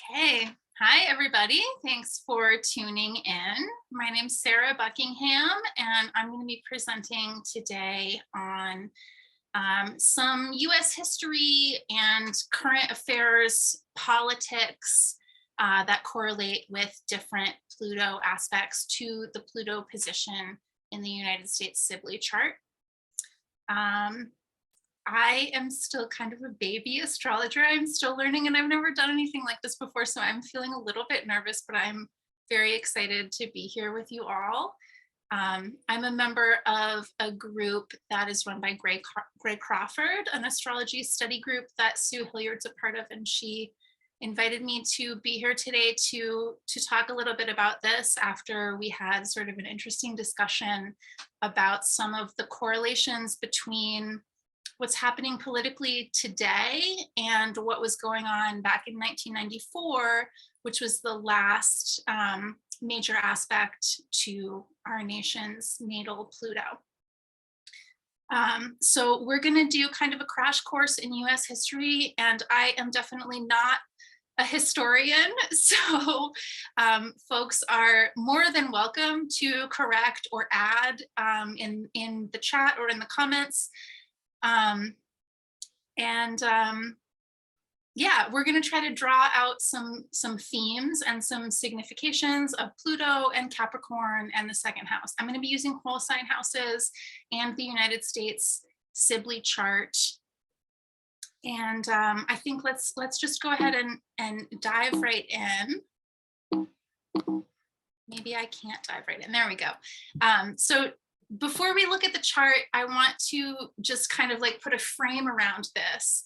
Okay. Hi, everybody. Thanks for tuning in. My name's Sarah Buckingham, and I'm going to be presenting today on some US history and current affairs politics that correlate with different Pluto aspects to the Pluto position in the United States Sibley chart. I am still kind of a baby astrologer. I'm still learning and I've never done anything like this before, so I'm feeling a little bit nervous, but I'm very excited to be here with you all. I'm a member of a group that is run by Gray Crawford, an astrology study group that Sue Hilliard's a part of, and she invited me to be here today to talk a little bit about this after we had sort of an interesting discussion about some of the correlations between what's happening politically today and what was going on back in 1994, which was the last major aspect to our nation's natal Pluto. So we're going to do kind of a crash course in US history, and I am definitely not a historian, so folks are more than welcome to correct or add in the chat or in the comments. Yeah, we're going to try to draw out some themes and some significations of Pluto and Capricorn and the second house. I'm going to be using whole sign houses and the United States Sibley chart. And I think let's just go ahead and dive right in. Maybe I can't dive right in. There we go. So before we look at the chart, I want to just kind of like put a frame around this.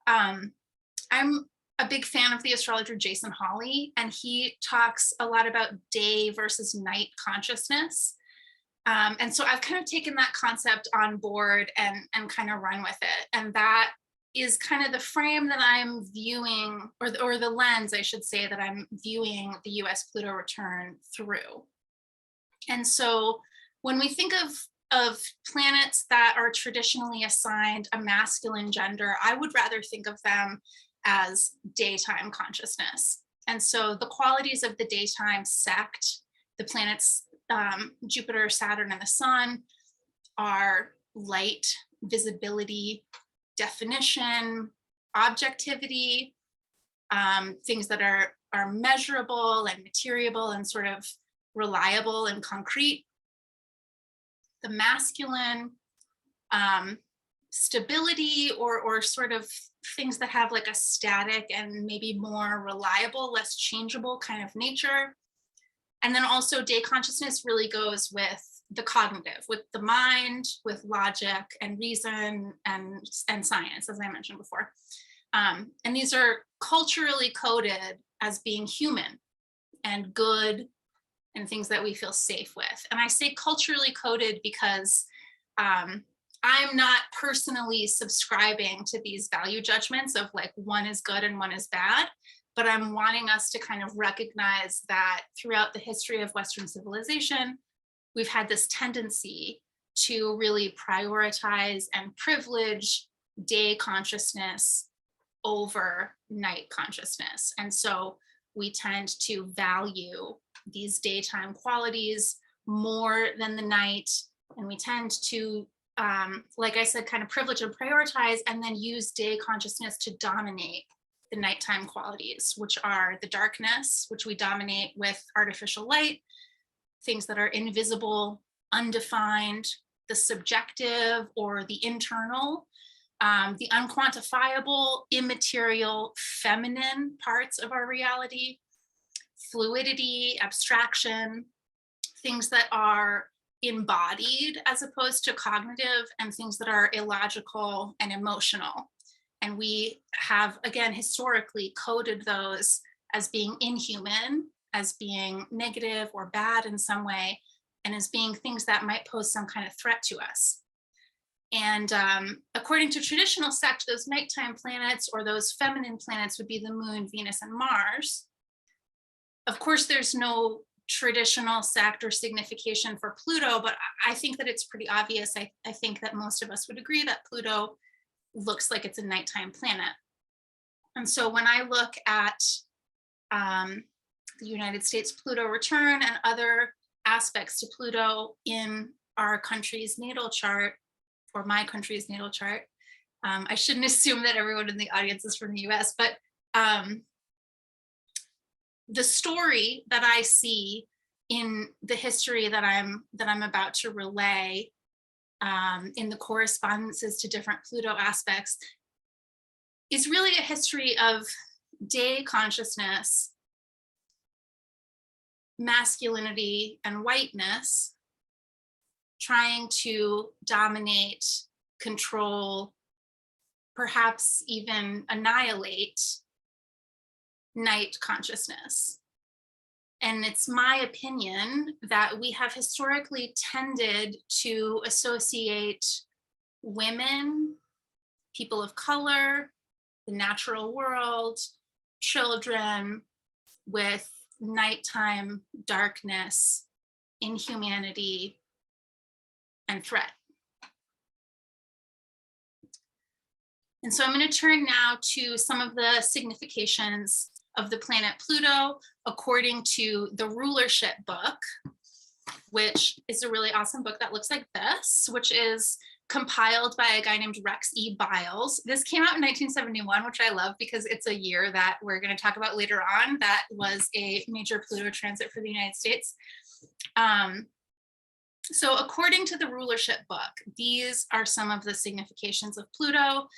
I'm a big fan of the astrologer Jason Hawley, and he talks a lot about day versus night consciousness. And so I've kind of taken that concept on board and kind of run with it. And that is kind of the frame that I'm viewing, or the lens, I should say, that I'm viewing the US Pluto return through. And so when we think of planets that are traditionally assigned a masculine gender, I would rather think of them as daytime consciousness. And so the qualities of the daytime sect, the planets Jupiter, Saturn, and the Sun, are light, visibility, definition, objectivity, things that are measurable and materiable and sort of reliable and concrete. The masculine, stability, or sort of things that have like a static and maybe more reliable, less changeable kind of nature. And then also day consciousness really goes with the cognitive, with the mind, with logic and reason and science, as I mentioned before. And these are culturally coded as being human and good and things that we feel safe with. And I say culturally coded because I'm not personally subscribing to these value judgments of like one is good and one is bad, but I'm wanting us to kind of recognize that throughout the history of Western civilization, we've had this tendency to really prioritize and privilege day consciousness over night consciousness. And so we tend to value these daytime qualities more than the night. And we tend to, like I said, kind of privilege and prioritize, and then use day consciousness to dominate the nighttime qualities, which are the darkness, which we dominate with artificial light, things that are invisible, undefined, the subjective or the internal, the unquantifiable, immaterial, feminine parts of our reality, fluidity, abstraction, things that are embodied as opposed to cognitive, and things that are illogical and emotional. And we have, again, historically coded those as being inhuman, as being negative or bad in some way, and as being things that might pose some kind of threat to us. And according to traditional sect, those nighttime planets or those feminine planets would be the Moon, Venus, and Mars. Of course, there's no traditional sect or signification for Pluto, but I think that it's pretty obvious. I think that most of us would agree that Pluto looks like it's a nighttime planet. And so when I look at the United States Pluto return and other aspects to Pluto in our country's natal chart, or my country's natal chart. I shouldn't assume that everyone in the audience is from the US, but the story that I see in the history that I'm about to relay, in the correspondences to different Pluto aspects, is really a history of day consciousness, masculinity, and whiteness trying to dominate, control, perhaps even annihilate night consciousness. And it's my opinion that we have historically tended to associate women, people of color, the natural world, children, with nighttime darkness, inhumanity, and threat. And so I'm going to turn now to some of the significations of the planet Pluto according to the Rulership book, which is a really awesome book that looks like this, which is compiled by a guy named Rex E. Biles. This came out in 1971, which I love because it's a year that we're going to talk about later on that was a major Pluto transit for the United States. So according to the Rulership book, these are some of the significations of Pluto.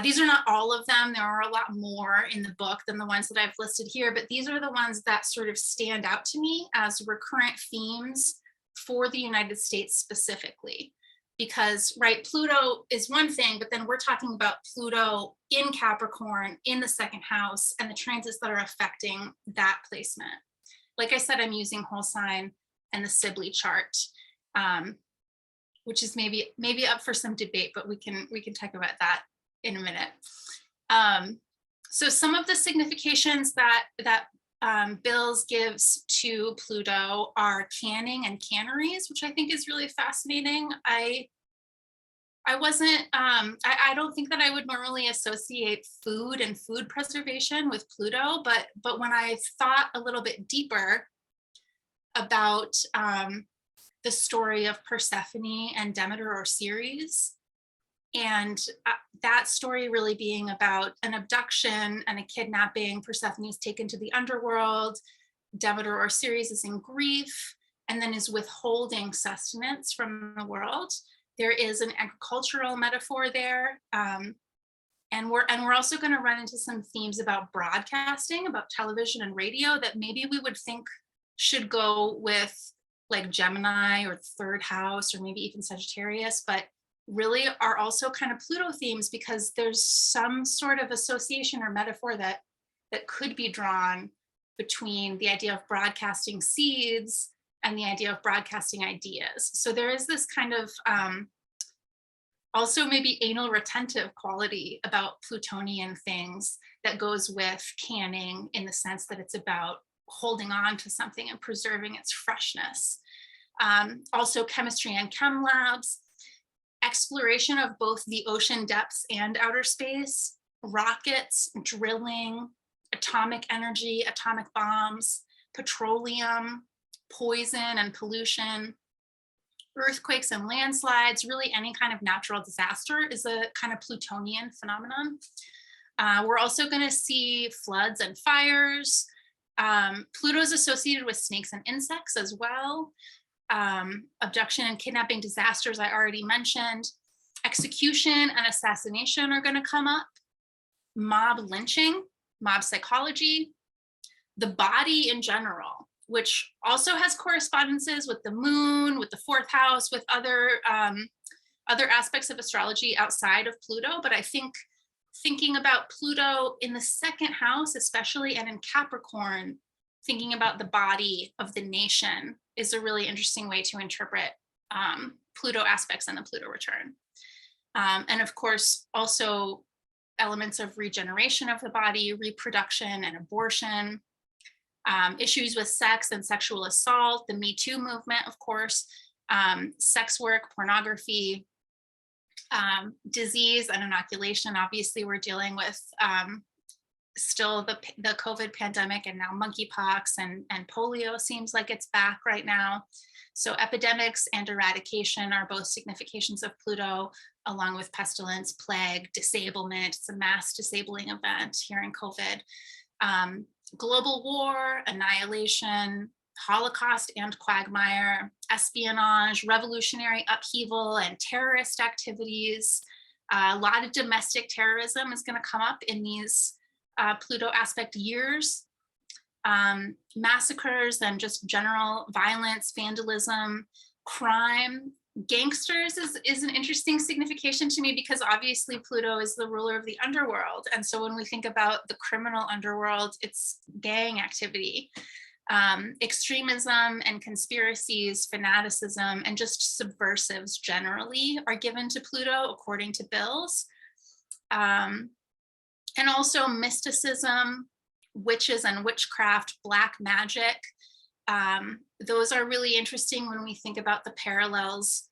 These are not all of them. There are a lot more in the book than the ones that I've listed here, but these are the ones that sort of stand out to me as recurrent themes for the United States specifically. Because, right, Pluto is one thing, but then we're talking about Pluto in Capricorn, in the second house, and the transits that are affecting that placement. Like I said, I'm using whole sign and the Sibley chart, which is maybe up for some debate, but we can talk about that in a minute. So some of the significations that Bills gives to Pluto are canning and canneries, which I think is really fascinating. I don't think that I would normally associate food and food preservation with Pluto, but when I thought a little bit deeper about the story of Persephone and Demeter or Ceres, and that story really being about an abduction and a kidnapping. Persephone is taken to the underworld. Demeter or Ceres is in grief and then is withholding sustenance from the world. There is an agricultural metaphor there. And we're also going to run into some themes about broadcasting, about television and radio that maybe we would think should go with like Gemini or the third house or maybe even Sagittarius, but really are also kind of Pluto themes because there's some sort of association or metaphor that could be drawn between the idea of broadcasting seeds and the idea of broadcasting ideas. So there is this kind of also maybe anal retentive quality about Plutonian things that goes with canning in the sense that it's about holding on to something and preserving its freshness. Also chemistry and chem labs, exploration of both the ocean depths and outer space, rockets, drilling, atomic energy, atomic bombs, petroleum, poison and pollution, earthquakes and landslides, really any kind of natural disaster is a kind of Plutonian phenomenon. We're also going to see floods and fires. Pluto is associated with snakes and insects as well. Abduction and kidnapping disasters I already mentioned. Execution and assassination are going to come up. Mob lynching, mob psychology, the body in general, which also has correspondences with the moon, with the fourth house, with other aspects of astrology outside of Pluto. But I think thinking about Pluto in the second house, especially, and in Capricorn, thinking about the body of the nation is a really interesting way to interpret Pluto aspects and the Pluto return. And of course, also elements of regeneration of the body, reproduction and abortion, issues with sex and sexual assault, the Me Too movement, of course, sex work, pornography, disease and inoculation. Obviously, we're dealing with still the COVID pandemic, and now monkeypox and polio seems like it's back right now. So epidemics and eradication are both significations of Pluto, along with pestilence, plague, disablement. It's a mass disabling event here in COVID. Global war, annihilation, Holocaust and quagmire, espionage, revolutionary upheaval, and terrorist activities. A lot of domestic terrorism is going to come up in these Pluto aspect years. Massacres and just general violence, vandalism, crime. Gangsters is an interesting signification to me, because obviously Pluto is the ruler of the underworld. And so when we think about the criminal underworld, it's gang activity. Extremism and conspiracies, fanaticism, and just subversives generally are given to Pluto, according to Bills. And also mysticism, witches and witchcraft, black magic. Those are really interesting when we think about the parallels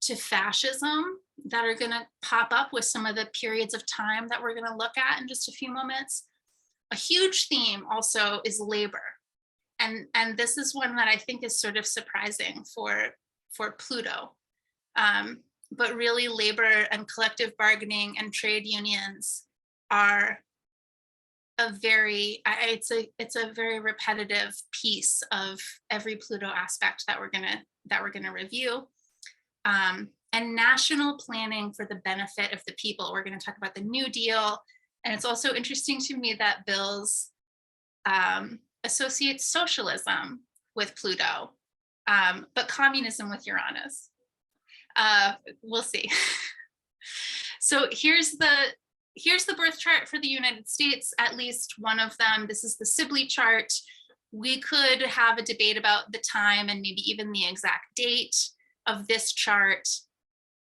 to fascism that are going to pop up with some of the periods of time that we're going to look at in just a few moments. A huge theme also is labor. And this is one that I think is sort of surprising for Pluto. But really, labor and collective bargaining and trade unions are it's a very repetitive piece of every Pluto aspect that we're gonna review. And national planning for the benefit of the people. We're going to talk about the New Deal. And it's also interesting to me that Bills associates socialism with Pluto, but communism with Uranus. We'll see. So here's the birth chart for the United States, at least one of them. This is the Sibley chart. We could have a debate about the time and maybe even the exact date of this chart.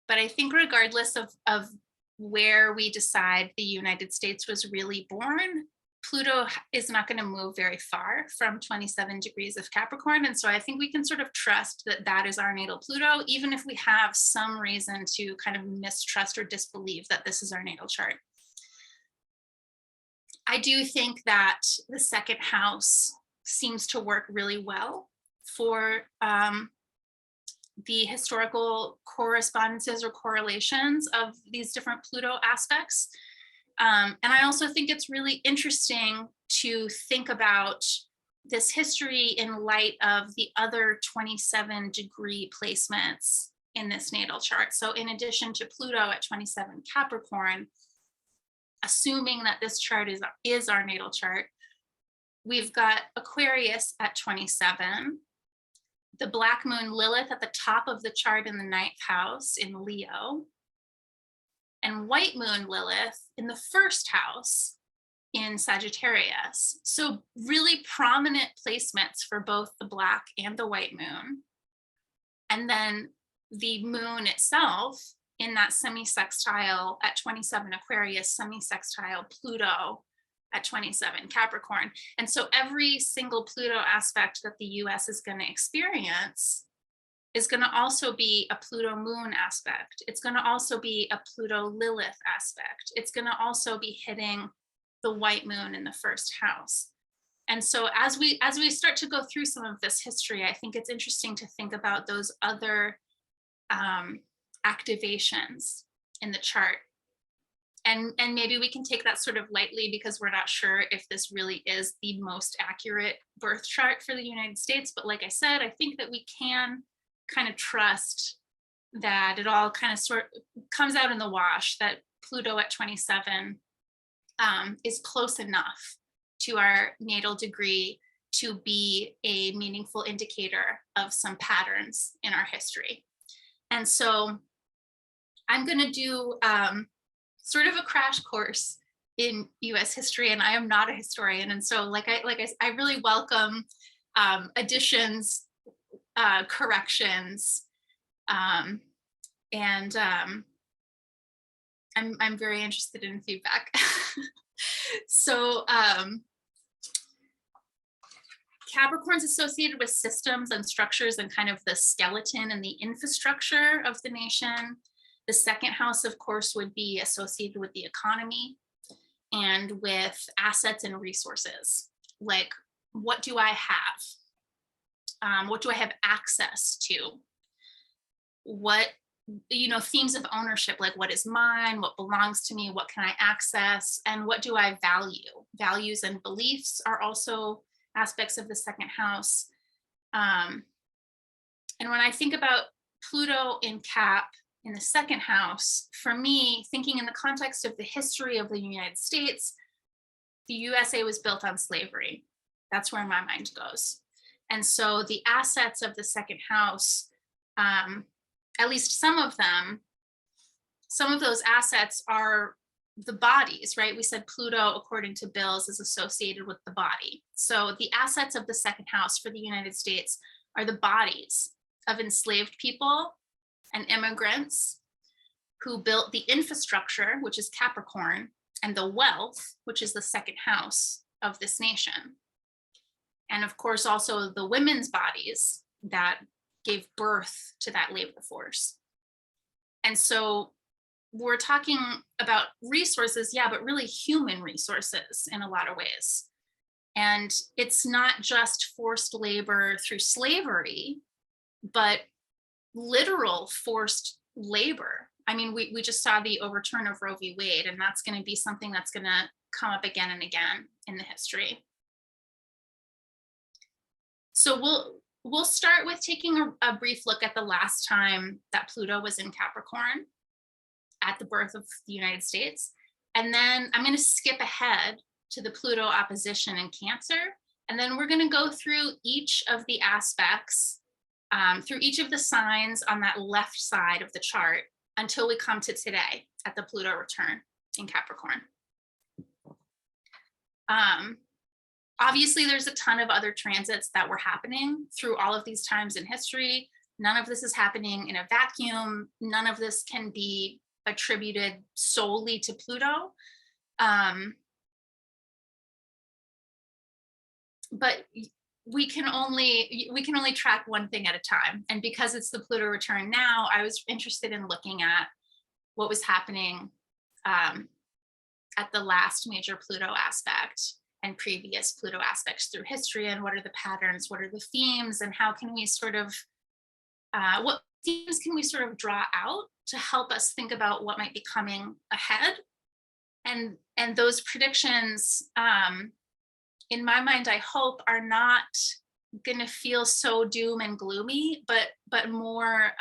But I think regardless of where we decide the United States was really born, Pluto is not going to move very far from 27 degrees of Capricorn. And so I think we can sort of trust that that is our natal Pluto, even if we have some reason to kind of mistrust or disbelieve that this is our natal chart. I do think that the second house seems to work really well for the historical correspondences or correlations of these different Pluto aspects. And I also think it's really interesting to think about this history in light of the other 27 degree placements in this natal chart. So in addition to Pluto at 27 Capricorn, assuming that this chart is our natal chart, we've got Aquarius at 27, the Black Moon Lilith at the top of the chart in the 9th house in Leo, and White Moon Lilith in the 1st house in Sagittarius. So really prominent placements for both the Black and the White Moon. And then the moon itself in that semi-sextile at 27 Aquarius, semi-sextile Pluto at 27 Capricorn. And so every single Pluto aspect that the US is going to experience is going to also be a Pluto moon aspect. It's going to also be a Pluto Lilith aspect. It's going to also be hitting the White Moon in the 1st house. And so as we start to go through some of this history, I think it's interesting to think about those other activations in the chart. And maybe we can take that sort of lightly because we're not sure if this really is the most accurate birth chart for the United States. But like I said, I think that we can kind of trust that it all kind of sort of comes out in the wash, that Pluto at 27 is close enough to our natal degree to be a meaningful indicator of some patterns in our history. And so I'm going to do sort of a crash course in US history, and I am not a historian. And so I really welcome additions, corrections, and I'm very interested in feedback. So Capricorn's associated with systems and structures and kind of the skeleton and the infrastructure of the nation. The 2nd house, of course, would be associated with the economy. and with assets and resources. Like, what do I have? What do I have access to? What, themes of ownership, like what is mine, what belongs to me, what can I access, and what do I value? Values and beliefs are also aspects of the second house. And when I think about Pluto in Cap in the second house, for me, thinking in the context of the history of the United States, the USA was built on slavery. That's where my mind goes. And so the assets of the second house, at least some of those assets are the bodies, right? We said Pluto, according to Bills, is associated with the body. So the assets of the second house for the United States are the bodies of enslaved people and immigrants who built the infrastructure, which is Capricorn, and the wealth, which is the second house of this nation. And of course, also the women's bodies that gave birth to that labor force. And so we're talking about resources, yeah, but really human resources in a lot of ways. And it's not just forced labor through slavery, but literal forced labor. I mean, we just saw the overturn of Roe v. Wade, and that's going to be something that's going to come up again and again in the history. So we'll start with taking a brief look at the last time that Pluto was in Capricorn at the birth of the United States. And then I'm going to skip ahead to the Pluto opposition in Cancer. And then we're going to go through each of the aspects, through each of the signs on that left side of the chart until we come to today at the Pluto return in Capricorn. Obviously, there's a ton of other transits that were happening through all of these times in history. None of this is happening in a vacuum. None of this can be attributed solely to Pluto. But we can only track one thing at a time. And because it's the Pluto return now, I was interested in looking at what was happening at the last major Pluto aspect and previous Pluto aspects through history, and what are the patterns, what are the themes, and how can we sort of, what themes can we sort of draw out to help us think about what might be coming ahead? And those predictions, in my mind, I hope are not going to feel so doom and gloomy, but more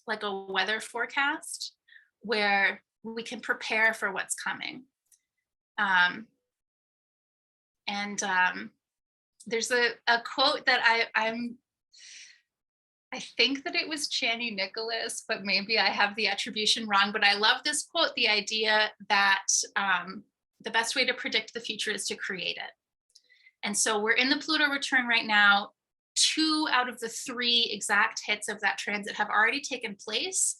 like a weather forecast where we can prepare for what's coming. There's a quote that I think that it was Chani Nicholas, but maybe I have the attribution wrong, but I love this quote, the idea that the best way to predict the future is to create it. And so we're in the Pluto return right now. 2 out of the 3 exact hits of that transit have already taken place.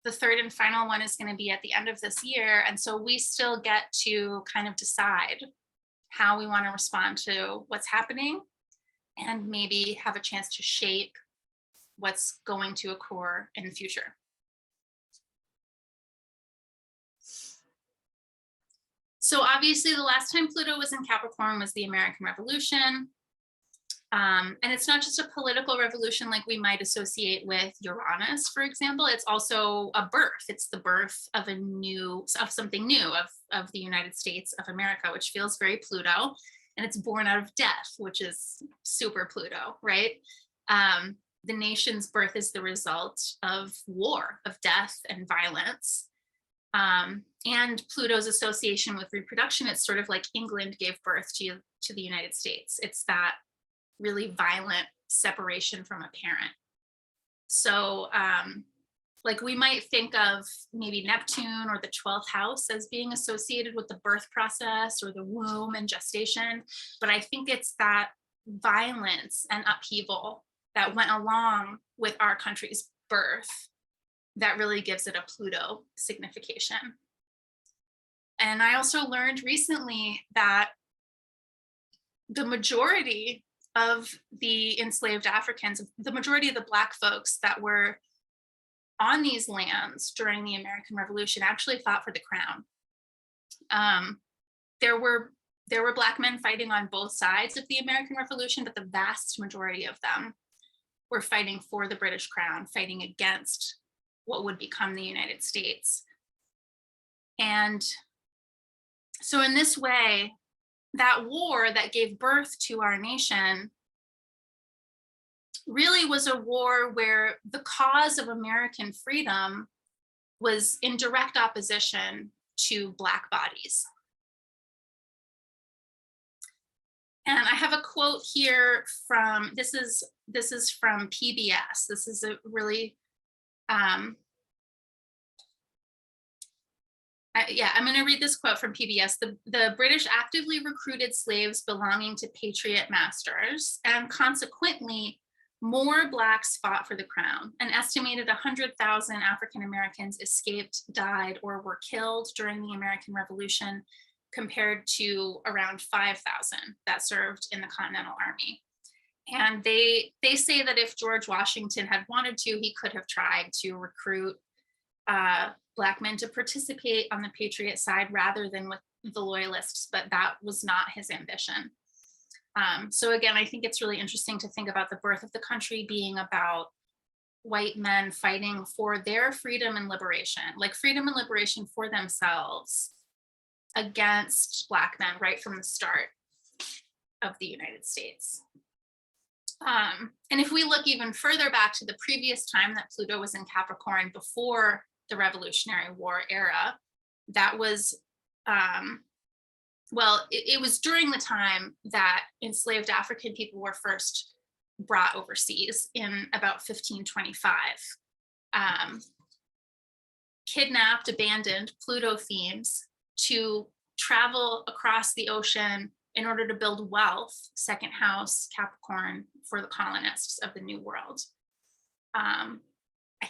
The third and final one is going to be at the end of this year. And so we still get to kind of decide how we want to respond to what's happening and maybe have a chance to shape what's going to occur in the future. So obviously the last time Pluto was in Capricorn was the American Revolution. And it's not just a political revolution like we might associate with Uranus, for example. It's also a birth. It's the birth of something new, of the United States of America, which feels very Pluto. And it's born out of death, which is super Pluto, right? The nation's birth is the result of war, of death and violence. And Pluto's association with reproduction, it's sort of like England gave birth to the United States. It's that really violent separation from a parent. So like we might think of maybe Neptune or the 12th house as being associated with the birth process or the womb and gestation. But I think it's that violence and upheaval that went along with our country's birth that really gives it a Pluto signification. And I also learned recently that the majority of the enslaved Africans, the majority of the Black folks that were on these lands during the American Revolution actually fought for the crown. there were Black men fighting on both sides of the American Revolution, but the vast majority of them were fighting for the British Crown, fighting against what would become the United States. And so in this way, that war that gave birth to our nation really was a war where the cause of American freedom was in direct opposition to Black bodies. And I have a quote here from, this is from PBS. This is a really, I'm going to read this quote from PBS. The British actively recruited slaves belonging to patriot masters, and consequently, more Blacks fought for the crown. An estimated 100,000 African Americans escaped, died, or were killed during the American Revolution, compared to around 5,000 that served in the Continental Army. And they say that if George Washington had wanted to, he could have tried to recruit Black men to participate on the Patriot side rather than with the Loyalists, but that was not his ambition. So again, I think it's really interesting to think about the birth of the country being about white men fighting for their freedom and liberation, like freedom and liberation for themselves against Black men right from the start of the United States. And if we look even further back to the previous time that Pluto was in Capricorn before the Revolutionary War era, that was, it was during the time that enslaved African people were first brought overseas in about 1525. Kidnapped, abandoned Pluto themes to travel across the ocean in order to build wealth, second house, Capricorn, for the colonists of the New World. I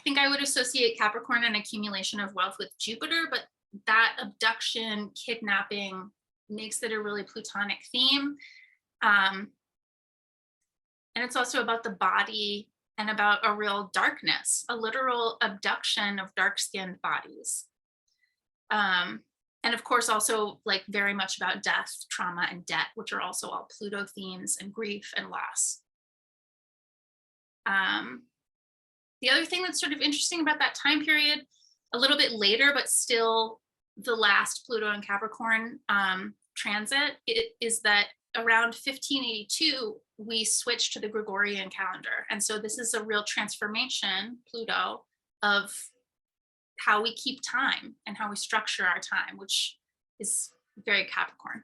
think I would associate Capricorn and accumulation of wealth with Jupiter, but that abduction, kidnapping makes it a really Plutonic theme. And it's also about the body and about a real darkness, a literal abduction of dark-skinned bodies. And of course, also like very much about death, trauma, and debt, which are also all Pluto themes, and grief and loss. The other thing that's sort of interesting about that time period, a little bit later, but still the last Pluto and Capricorn transit, is that around 1582, we switched to the Gregorian calendar. And so this is a real transformation, Pluto, of how we keep time and how we structure our time, which is very Capricorn.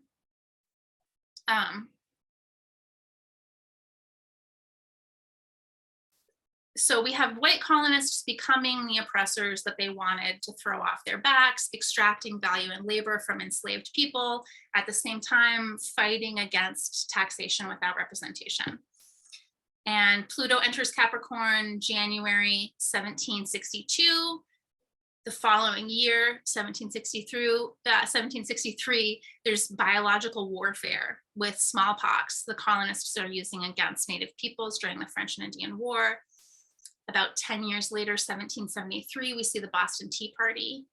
So we have white colonists becoming the oppressors that they wanted to throw off their backs, extracting value and labor from enslaved people, at the same time fighting against taxation without representation. And Pluto enters Capricorn January 1762. The following year, 1763, there's biological warfare with smallpox the colonists are using against Native peoples during the French and Indian War. About 10 years later, 1773, we see the Boston Tea Party,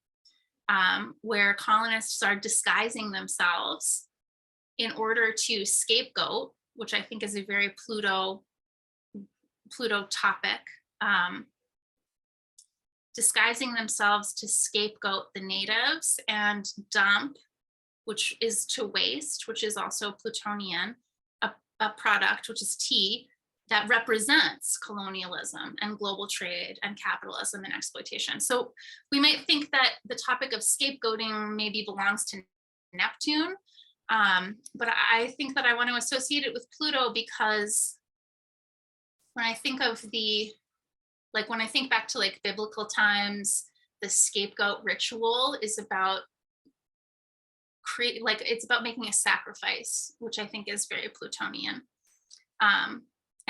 where colonists are disguising themselves in order to scapegoat, which I think is a very Pluto topic, disguising themselves to scapegoat the natives and dump, which is to waste, which is also Plutonian, a product, which is tea, that represents colonialism and global trade and capitalism and exploitation. So we might think that the topic of scapegoating maybe belongs to Neptune, but I think that I want to associate it with Pluto because when I think of when I think back to like biblical times, the scapegoat ritual is about it's about making a sacrifice, which I think is very Plutonian.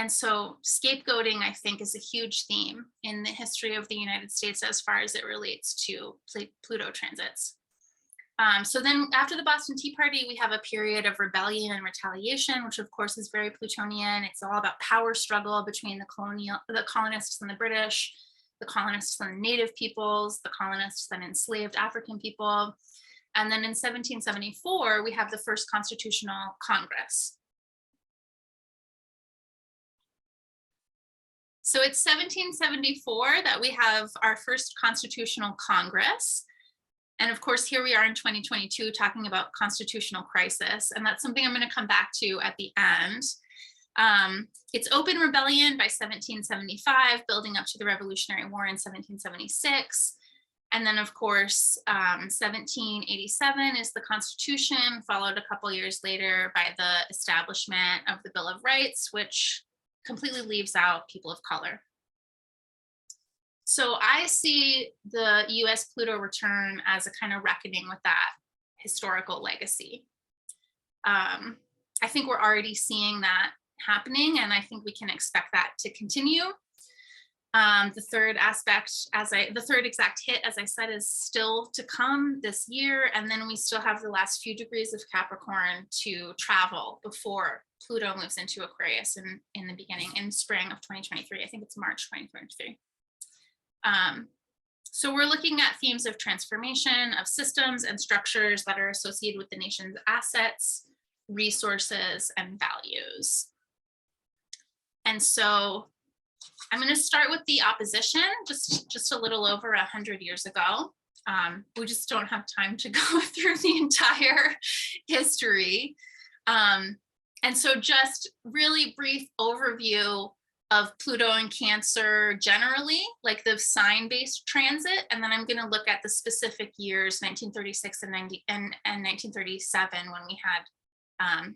And so scapegoating, I think, is a huge theme in the history of the United States as far as it relates to Pluto transits. So then after the Boston Tea Party, we have a period of rebellion and retaliation, which of course is very Plutonian. It's all about power struggle between the colonists and the British, the colonists and the Native peoples, the colonists and enslaved African people. And then in 1774, we have the first Constitutional Congress. So it's 1774 that we have our first Constitutional Congress. And of course, here we are in 2022 talking about constitutional crisis. And that's something I'm going to come back to at the end. It's open rebellion by 1775, building up to the Revolutionary War in 1776. And then, of course, 1787 is the Constitution, followed a couple years later by the establishment of the Bill of Rights, which completely leaves out people of color. So I see the US Pluto return as a kind of reckoning with that historical legacy. I think we're already seeing that happening, and I think we can expect that to continue. The third exact hit, as I said, is still to come this year. And then we still have the last few degrees of Capricorn to travel before Pluto moves into Aquarius in the beginning, in spring of 2023. I think it's March 2023. So we're looking at themes of transformation of systems and structures that are associated with the nation's assets, resources, and values. And so I'm going to start with the opposition, just a little over 100 years ago. We just don't have time to go through the entire history. And so just really brief overview of Pluto and Cancer generally, like the sign-based transit. And then I'm going to look at the specific years, 1936 and 1937, when we had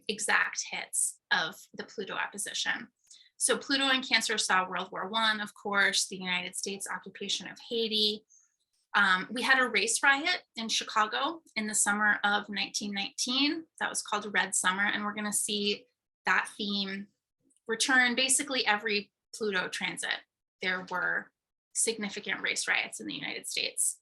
exact hits of the Pluto opposition. So Pluto and Cancer saw World War I, of course, the United States occupation of Haiti. We had a race riot in Chicago in the summer of 1919. That was called Red Summer. And we're going to see that theme return basically every Pluto transit. There were significant race riots in the United States.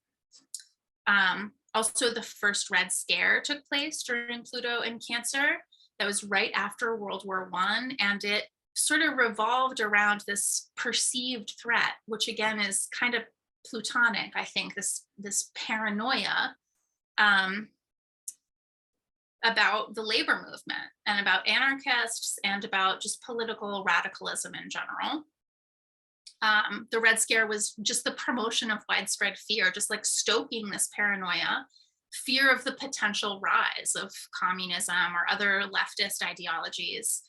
Also, the first Red Scare took place during Pluto and Cancer. That was right after World War I, and it sort of revolved around this perceived threat, which again is kind of Plutonic, I think, this paranoia about the labor movement and about anarchists and about just political radicalism in general. The Red Scare was just the promotion of widespread fear, just like stoking this paranoia, fear of the potential rise of communism or other leftist ideologies,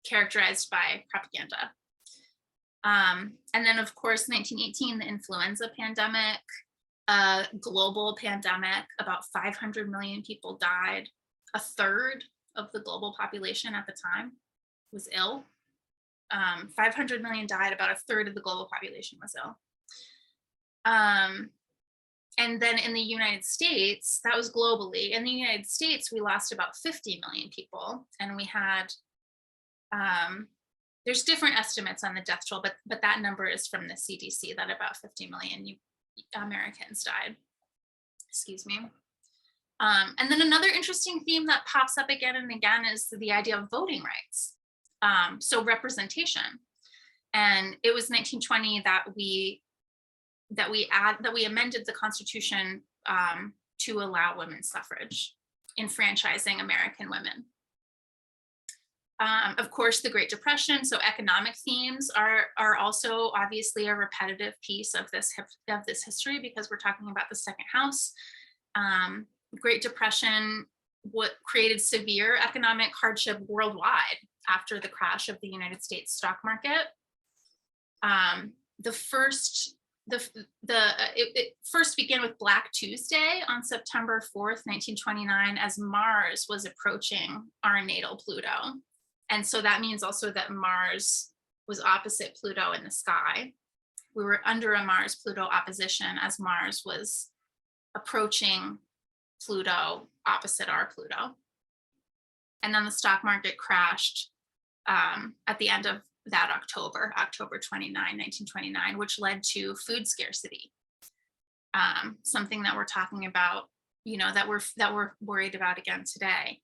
characterized by propaganda. And then, of course, 1918, the influenza pandemic, a global pandemic, about 500 million people died. A third of the global population at the time was ill. 500 million died, about a third of the global population was ill. And then in the United States, that was globally. In the United States, we lost about 50 million people, and we had there's different estimates on the death toll, but that number is from the CDC, that about 50 million Americans died. Excuse me. And then another interesting theme that pops up again and again is the idea of voting rights. So representation. And it was 1920 that we amended the Constitution to allow women's suffrage, enfranchising American women. Of course, the Great Depression, so economic themes are also obviously a repetitive piece of this history, because we're talking about the second house. Great Depression, what created severe economic hardship worldwide after the crash of the United States stock market. It first began with Black Tuesday on September 4th, 1929, as Mars was approaching our natal Pluto. And so that means also that Mars was opposite Pluto in the sky. We were under a Mars-Pluto opposition as Mars was approaching Pluto opposite our Pluto. And then the stock market crashed at the end of that October 29, 1929, which led to food scarcity. Something that we're talking about, that we're worried about again today.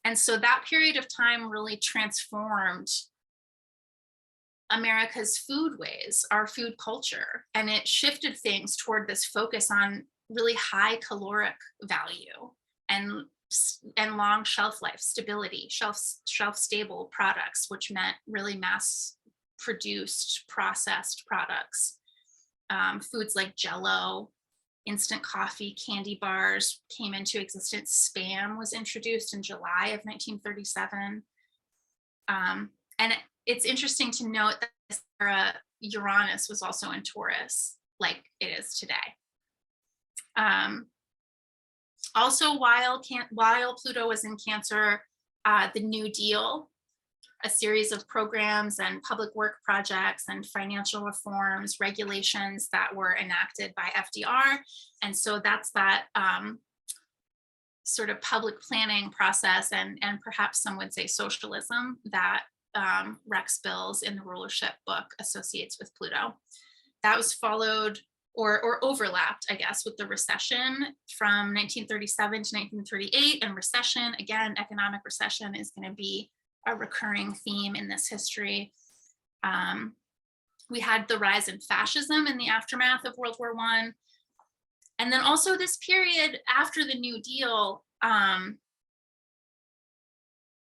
And so that period of time really transformed America's foodways, our food culture, and it shifted things toward this focus on really high caloric value and long shelf life, stability, shelf stable products, which meant really mass produced processed products. Foods like Jell-O, instant coffee, candy bars came into existence. Spam was introduced in July of 1937. And it's interesting to note that this era, Uranus was also in Taurus, like it is today. Also, while Pluto was in Cancer, the New Deal, a series of programs and public work projects and financial reforms, regulations that were enacted by FDR. And so that's that sort of public planning process, and perhaps some would say socialism, that Rex Bills in the Rulership book associates with Pluto. That was followed or overlapped, I guess, with the recession from 1937 to 1938. And recession, again, economic recession is going to be a recurring theme in this history. We had the rise in fascism in the aftermath of World War I. And then also this period after the New Deal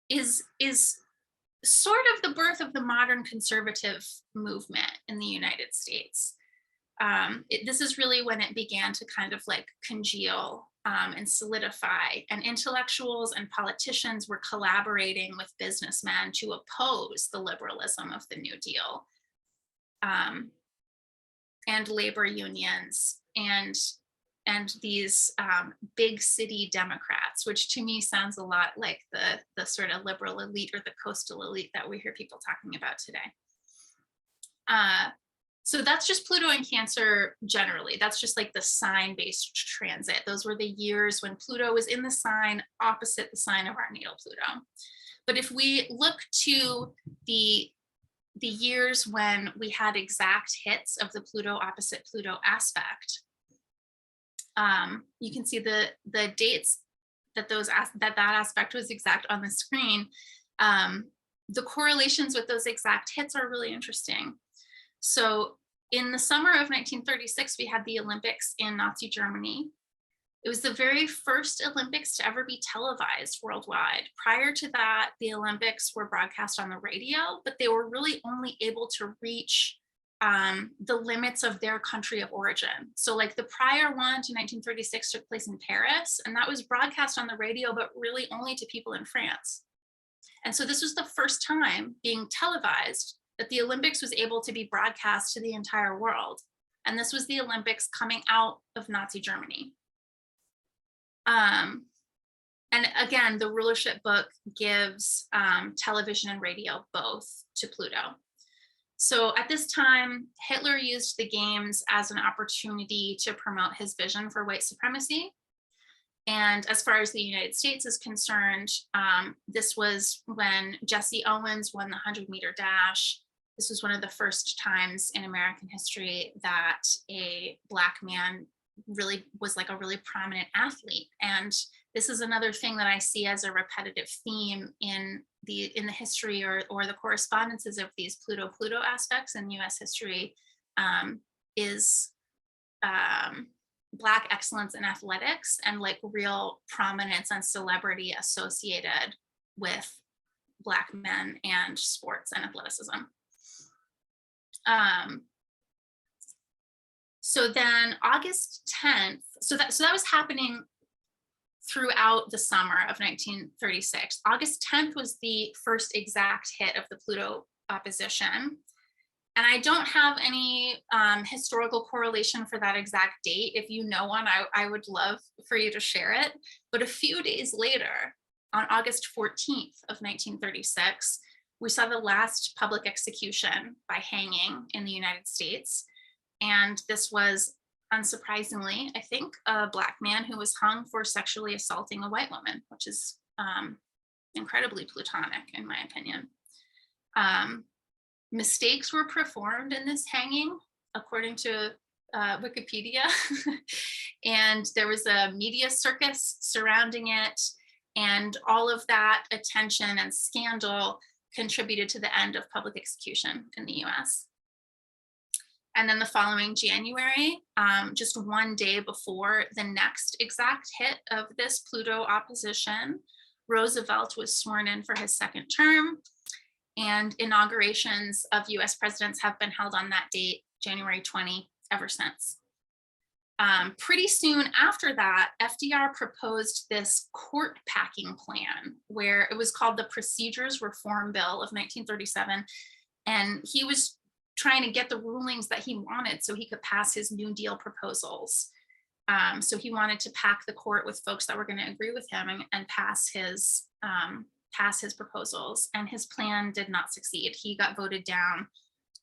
is sort of the birth of the modern conservative movement in the United States. This is really when it began to kind of like congeal and solidify, and intellectuals and politicians were collaborating with businessmen to oppose the liberalism of the New Deal, and labor unions and these big city Democrats, which to me sounds a lot like the sort of liberal elite or the coastal elite that we hear people talking about today. So that's just Pluto in Cancer generally. That's just like the sign-based transit. Those were the years when Pluto was in the sign opposite the sign of our natal Pluto. But if we look to the years when we had exact hits of the Pluto opposite Pluto aspect, you can see the dates that that aspect was exact on the screen. The correlations with those exact hits are really interesting. So in the summer of 1936, we had the Olympics in Nazi Germany. It was the very first Olympics to ever be televised worldwide. Prior to that, the Olympics were broadcast on the radio, but they were really only able to reach the limits of their country of origin. So like the prior one to 1936 took place in Paris, and that was broadcast on the radio, but really only to people in France. And so this was the first time being televised that the Olympics was able to be broadcast to the entire world. And this was the Olympics coming out of Nazi Germany. And again, the Rulership book gives television and radio both to Pluto. So at this time, Hitler used the games as an opportunity to promote his vision for white supremacy. And as far as the United States is concerned, this was when Jesse Owens won the 100-meter dash. This was one of the first times in American history that a Black man really was like a really prominent athlete. And this is another thing that I see as a repetitive theme in the history or the correspondences of these Pluto-Pluto aspects in US history, is Black excellence in athletics and like real prominence and celebrity associated with Black men and sports and athleticism. So then August 10th, so that was happening throughout the summer of 1936. August 10th was the first exact hit of the Pluto opposition. And I don't have any historical correlation for that exact date. If you know one, I would love for you to share it. But a few days later, on August 14th of 1936, we saw the last public execution by hanging in the United States. And this was, unsurprisingly, I think, a Black man who was hung for sexually assaulting a white woman, which is incredibly Plutonic, in my opinion. Mistakes were performed in this hanging, according to Wikipedia. And there was a media circus surrounding it. And all of that attention and scandal contributed to the end of public execution in the US. And then the following January, just one day before the next exact hit of this Pluto opposition, Roosevelt was sworn in for his second term, and inaugurations of US presidents have been held on that date, January 20, ever since. Pretty soon after that, FDR proposed this court packing plan, where it was called the Procedures Reform Bill of 1937. And he was trying to get the rulings that he wanted so he could pass his New Deal proposals. So he wanted to pack the court with folks that were going to agree with him and pass his proposals. And his plan did not succeed. He got voted down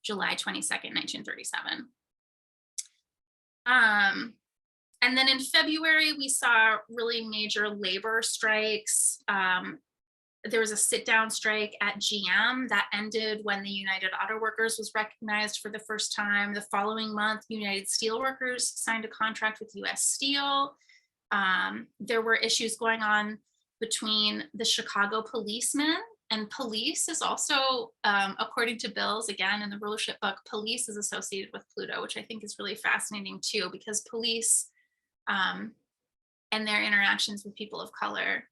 July 22nd, 1937. And then in February, we saw really major labor strikes. There was a sit-down strike at GM that ended when the United Auto Workers was recognized for the first time. The following month, United Steelworkers signed a contract with US Steel. There were issues going on between the Chicago policemen, and police is also, according to Bills, again, in the Rulership book, police is associated with Pluto, which I think is really fascinating too, because police and their interactions with people of color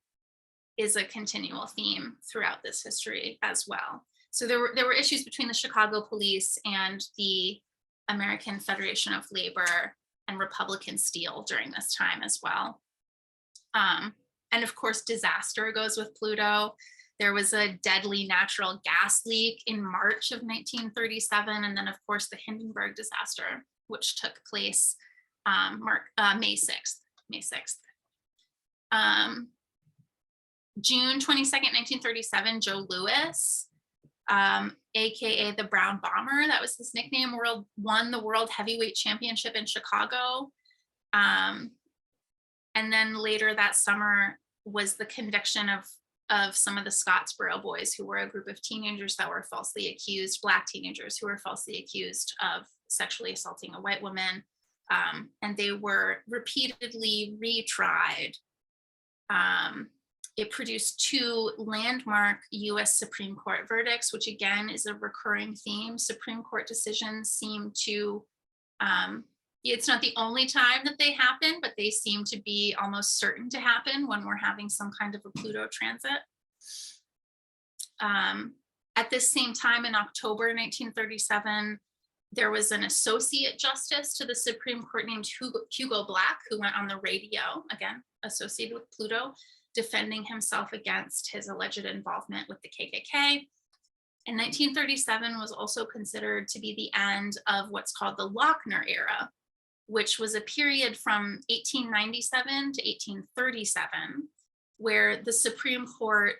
is a continual theme throughout this history as well. So there were issues between the Chicago police and the American Federation of Labor and Republican Steel during this time as well. And of course, disaster goes with Pluto. There was a deadly natural gas leak in March of 1937. And then of course, the Hindenburg disaster, which took place May 6th. June 22nd, 1937, Joe Louis, AKA the Brown Bomber, that was his nickname, won the World Heavyweight Championship in Chicago. And then later that summer was the conviction of some of the Scottsboro boys, who were a group of teenagers that were falsely accused, Black teenagers who were falsely accused of sexually assaulting a white woman. And they were repeatedly retried. It produced 2 landmark US Supreme Court verdicts, which again is a recurring theme. Supreme Court decisions seem to, it's not the only time that they happen, but they seem to be almost certain to happen when we're having some kind of a Pluto transit. At this same time, in October 1937, there was an associate justice to the Supreme Court named Hugo Black, who went on the radio, again, associated with Pluto, defending himself against his alleged involvement with the KKK. And 1937 was also considered to be the end of what's called the Lochner era, which was a period from 1897 to 1837, where the Supreme Court,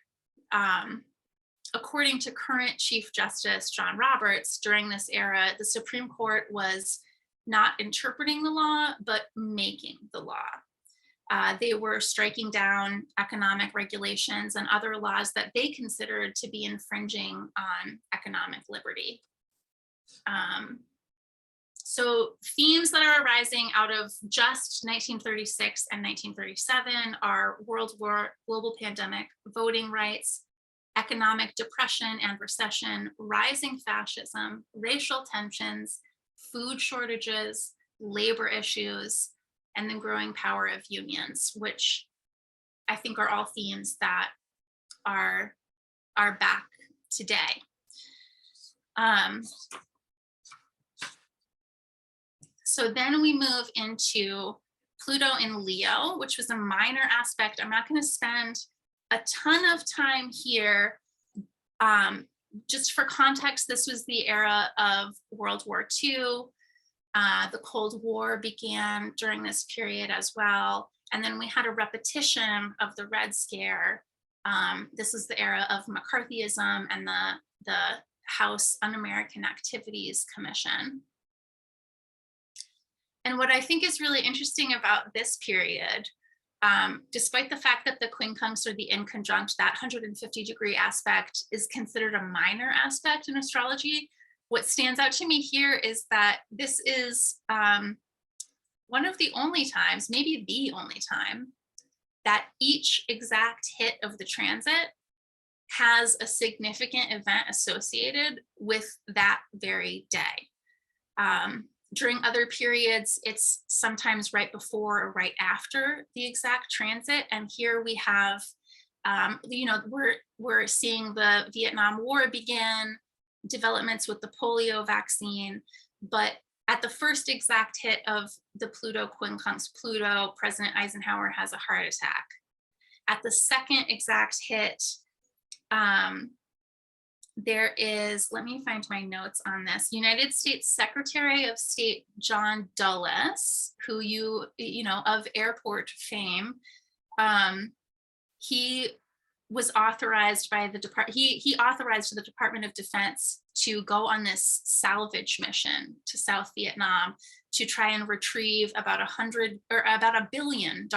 according to current Chief Justice John Roberts, during this era, the Supreme Court was not interpreting the law, but making the law. They were striking down economic regulations and other laws that they considered to be infringing on economic liberty. So themes that are arising out of just 1936 and 1937 are World War, global pandemic, voting rights, economic depression and recession, rising fascism, racial tensions, food shortages, labor issues, and the growing power of unions, which I think are all themes that are back today. So then we move into Pluto in Leo, which was a minor aspect. I'm not going to spend a ton of time here. Just for context, this was the era of World War II. The Cold War began during this period as well. And then we had a repetition of the Red Scare. This was the era of McCarthyism and the House Un-American Activities Commission. And what I think is really interesting about this period, despite the fact that the quincunx or the inconjunct, that 150-degree aspect, is considered a minor aspect in astrology, what stands out to me here is that this is one of the only times, maybe the only time, that each exact hit of the transit has a significant event associated with that very day. During other periods, it's sometimes right before or right after the exact transit. And here we have, we're seeing the Vietnam War begin, developments with the polio vaccine, but at the first exact hit of the Pluto quincunx Pluto, President Eisenhower has a heart attack. At the second exact hit, there is, let me find my notes on this, United States Secretary of State John Dulles, who of airport fame, he was authorized by the he authorized the Department of Defense to go on this salvage mission to South Vietnam to try and retrieve about $1 billion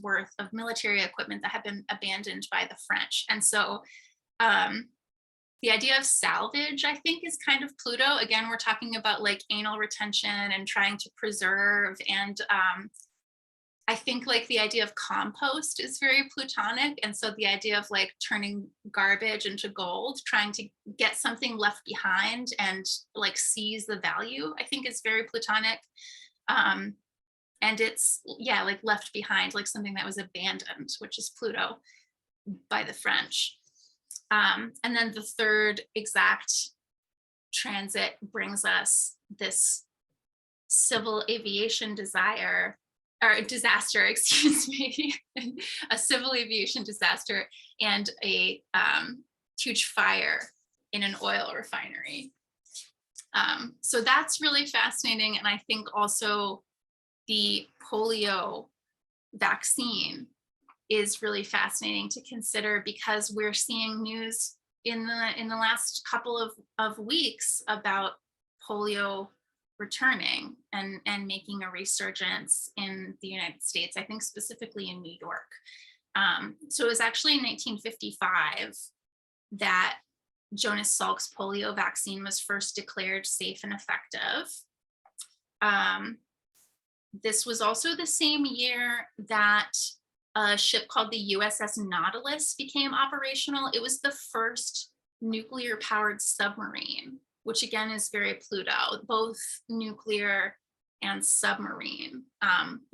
worth of military equipment that had been abandoned by the French. And so the idea of salvage, I think, is kind of Pluto. Again, we're talking about like anal retention and trying to preserve. And I think like the idea of compost is very Plutonic. And so the idea of like turning garbage into gold, trying to get something left behind and like seize the value, I think is very Plutonic. And it's, yeah, like left behind, like something that was abandoned, which is Pluto by the French. And then the third exact transit brings us this civil aviation disaster, excuse me, a civil aviation disaster and a huge fire in an oil refinery. So that's really fascinating. And I think also the polio vaccine is really fascinating to consider, because we're seeing news in the last couple of weeks about polio returning and making a resurgence in the United States, I think specifically in New York. So it was actually in 1955 that Jonas Salk's polio vaccine was first declared safe and effective. This was also the same year that a ship called the USS Nautilus became operational. It was the first nuclear powered submarine, which again is very Pluto, both nuclear and submarine,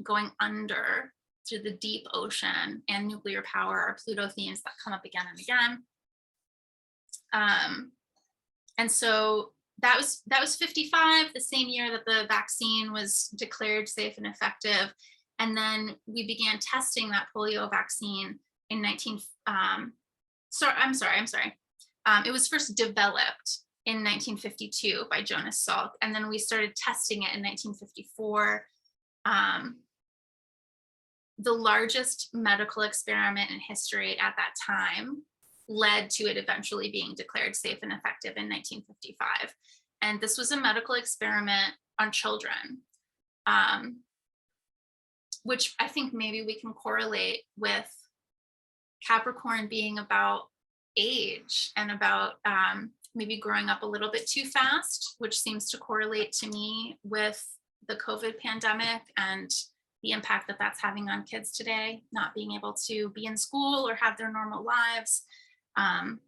going under through the deep ocean, and nuclear power are Pluto themes that come up again and again. And so that was 55, the same year that the vaccine was declared safe and effective. And then we began testing that polio vaccine in it was first developed in 1952 by Jonas Salk, and then we started testing it in 1954. The largest medical experiment in history at that time led to it eventually being declared safe and effective in 1955. And this was a medical experiment on children, which I think maybe we can correlate with Capricorn being about age and about maybe growing up a little bit too fast, which seems to correlate to me with the COVID pandemic and the impact that that's having on kids today, not being able to be in school or have their normal lives. And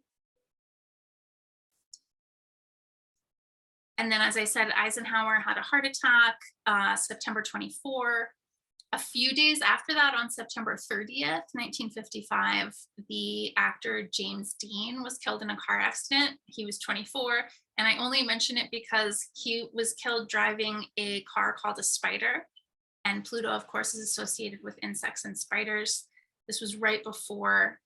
then, as I said, Eisenhower had a heart attack, September 24. A few days after that, on September 30th, 1955, the actor James Dean was killed in a car accident. He was 24. And I only mention it because he was killed driving a car called a Spider. And Pluto, of course, is associated with insects and spiders. This was right before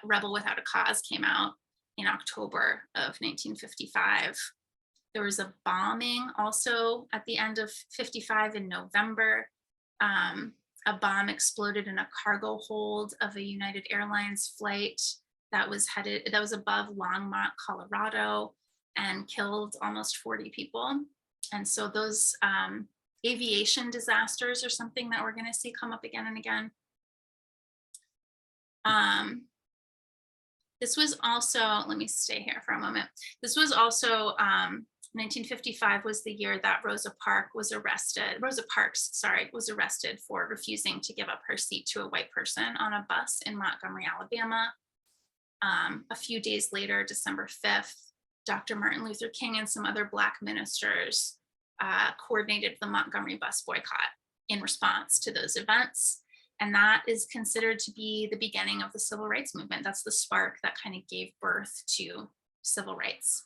Rebel Without a Cause came out in October of 1955. There was a bombing also at the end of 55 in November. A bomb exploded in a cargo hold of a United Airlines flight that was above Longmont, Colorado, and killed almost 40 people. And so those aviation disasters are something that we're going to see come up again and again. This was also, let me stay here for a moment. This was also 1955 was the year that Rosa Parks was arrested for refusing to give up her seat to a white person on a bus in Montgomery, Alabama. A few days later, December 5th, Dr. Martin Luther King and some other Black ministers coordinated the Montgomery bus boycott in response to those events. And that is considered to be the beginning of the civil rights movement. That's the spark that kind of gave birth to civil rights.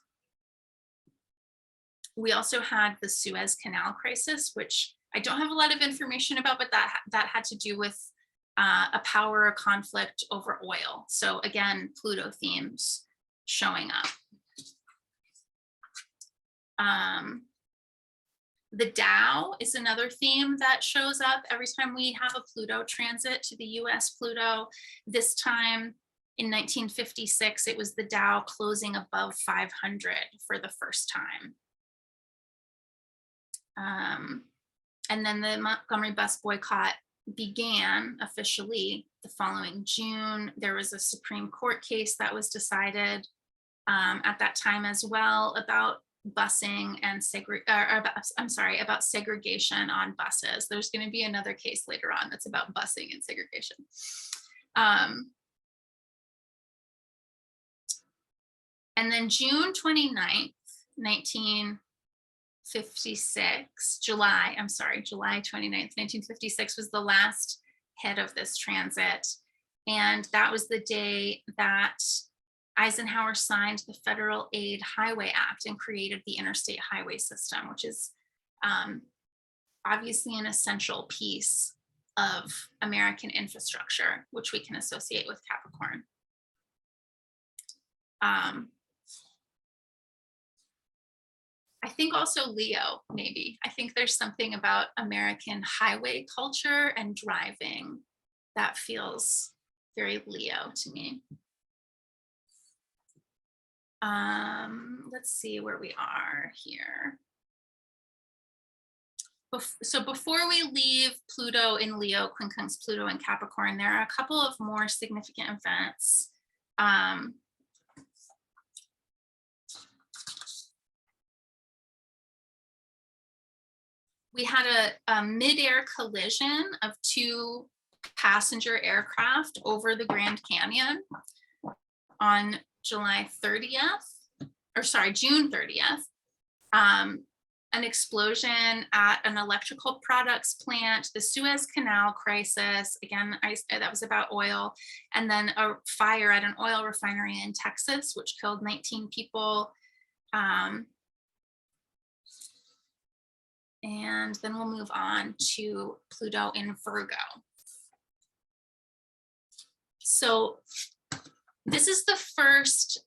We also had the Suez Canal crisis, which I don't have a lot of information about, but that had to do with a power conflict over oil. So again, Pluto themes showing up. The Dow is another theme that shows up every time we have a Pluto transit to the US Pluto. This time in 1956, it was the Dow closing above 500 for the first time. And then the Montgomery bus boycott began officially the following June. There was a Supreme Court case that was decided at that time as well about busing and about segregation on buses. There's going to be another case later on that's about busing and segregation. And then June 29th, 1956, July 29th, 1956 was the last head of this transit. And that was the day that Eisenhower signed the Federal Aid Highway Act and created the interstate highway system, which is obviously an essential piece of American infrastructure, which we can associate with Capricorn. I think also Leo, maybe. I think there's something about American highway culture and driving that feels very Leo to me. Let's see where we are here. So before we leave Pluto in Leo, quincunx Pluto in Capricorn, there are a couple of more significant events. We had a mid-air collision of two passenger aircraft over the Grand Canyon on June 30th. An explosion at an electrical products plant, the Suez Canal crisis, again, that was about oil, and then a fire at an oil refinery in Texas, which killed 19 people. And then we'll move on to Pluto in Virgo. So this is the first,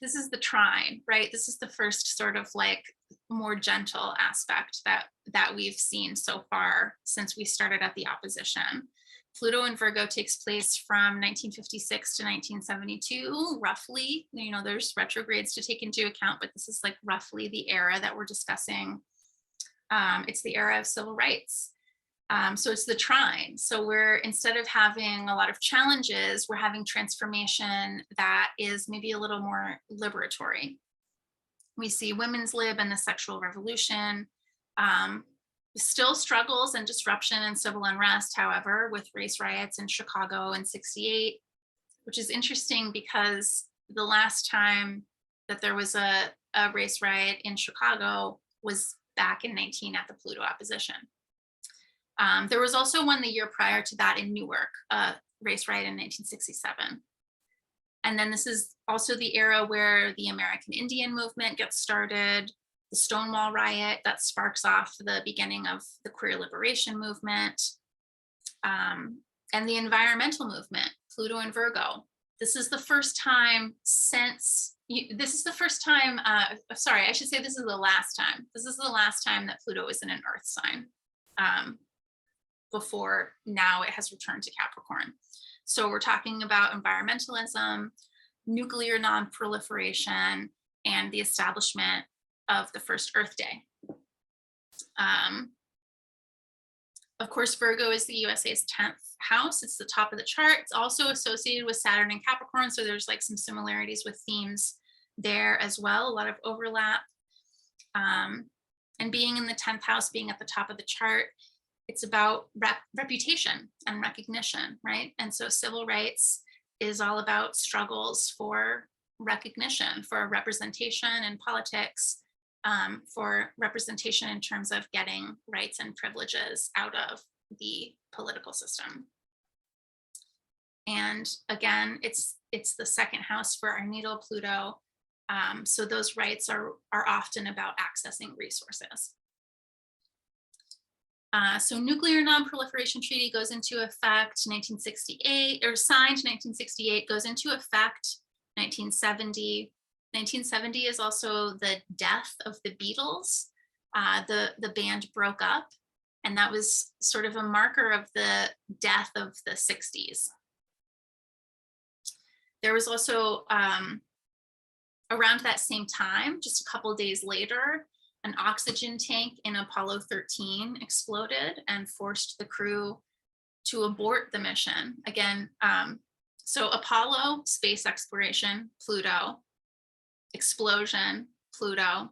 this is the trine, right? This is the first sort of like more gentle aspect that we've seen so far since we started at the opposition. Pluto in Virgo takes place from 1956 to 1972, roughly. You know, there's retrogrades to take into account, but this is like roughly the era that we're discussing. It's the era of civil rights. So it's the trine. So we're, instead of having a lot of challenges, we're having transformation that is maybe a little more liberatory. We see women's lib and the sexual revolution. Still struggles and disruption and civil unrest, however, with race riots in Chicago in '68, which is interesting because the last time that there was a race riot in Chicago was back in 19 at the Pluto opposition. There was also one the year prior to that in Newark, a race riot in 1967. And then this is also the era where the American Indian movement gets started, the Stonewall riot that sparks off the beginning of the queer liberation movement, and the environmental movement, Pluto and Virgo. This is the first time since, this is the first time, sorry, I should say this is the last time. This is the last time that Pluto is in an earth sign. Before now it has returned to Capricorn. So we're talking about environmentalism, nuclear non-proliferation, and the establishment of the first Earth Day. Of course, Virgo is the USA's 10th house. It's the top of the chart. It's also associated with Saturn and Capricorn. So there's like some similarities with themes there as well, a lot of overlap. And being in the 10th house, being at the top of the chart, it's about reputation and recognition, right? And so civil rights is all about struggles for recognition, for representation in politics, for representation in terms of getting rights and privileges out of the political system. And again, it's the second house for our natal Pluto. So those rights are often about accessing resources. So Nuclear Non-Proliferation Treaty goes into effect 1968, or signed 1968, goes into effect 1970. 1970 is also the death of the Beatles. The band broke up, and that was sort of a marker of the death of the 60s. There was also, around that same time, just a couple days later, an oxygen tank in Apollo 13 exploded and forced the crew to abort the mission. Again, so Apollo, space exploration, Pluto, explosion, Pluto,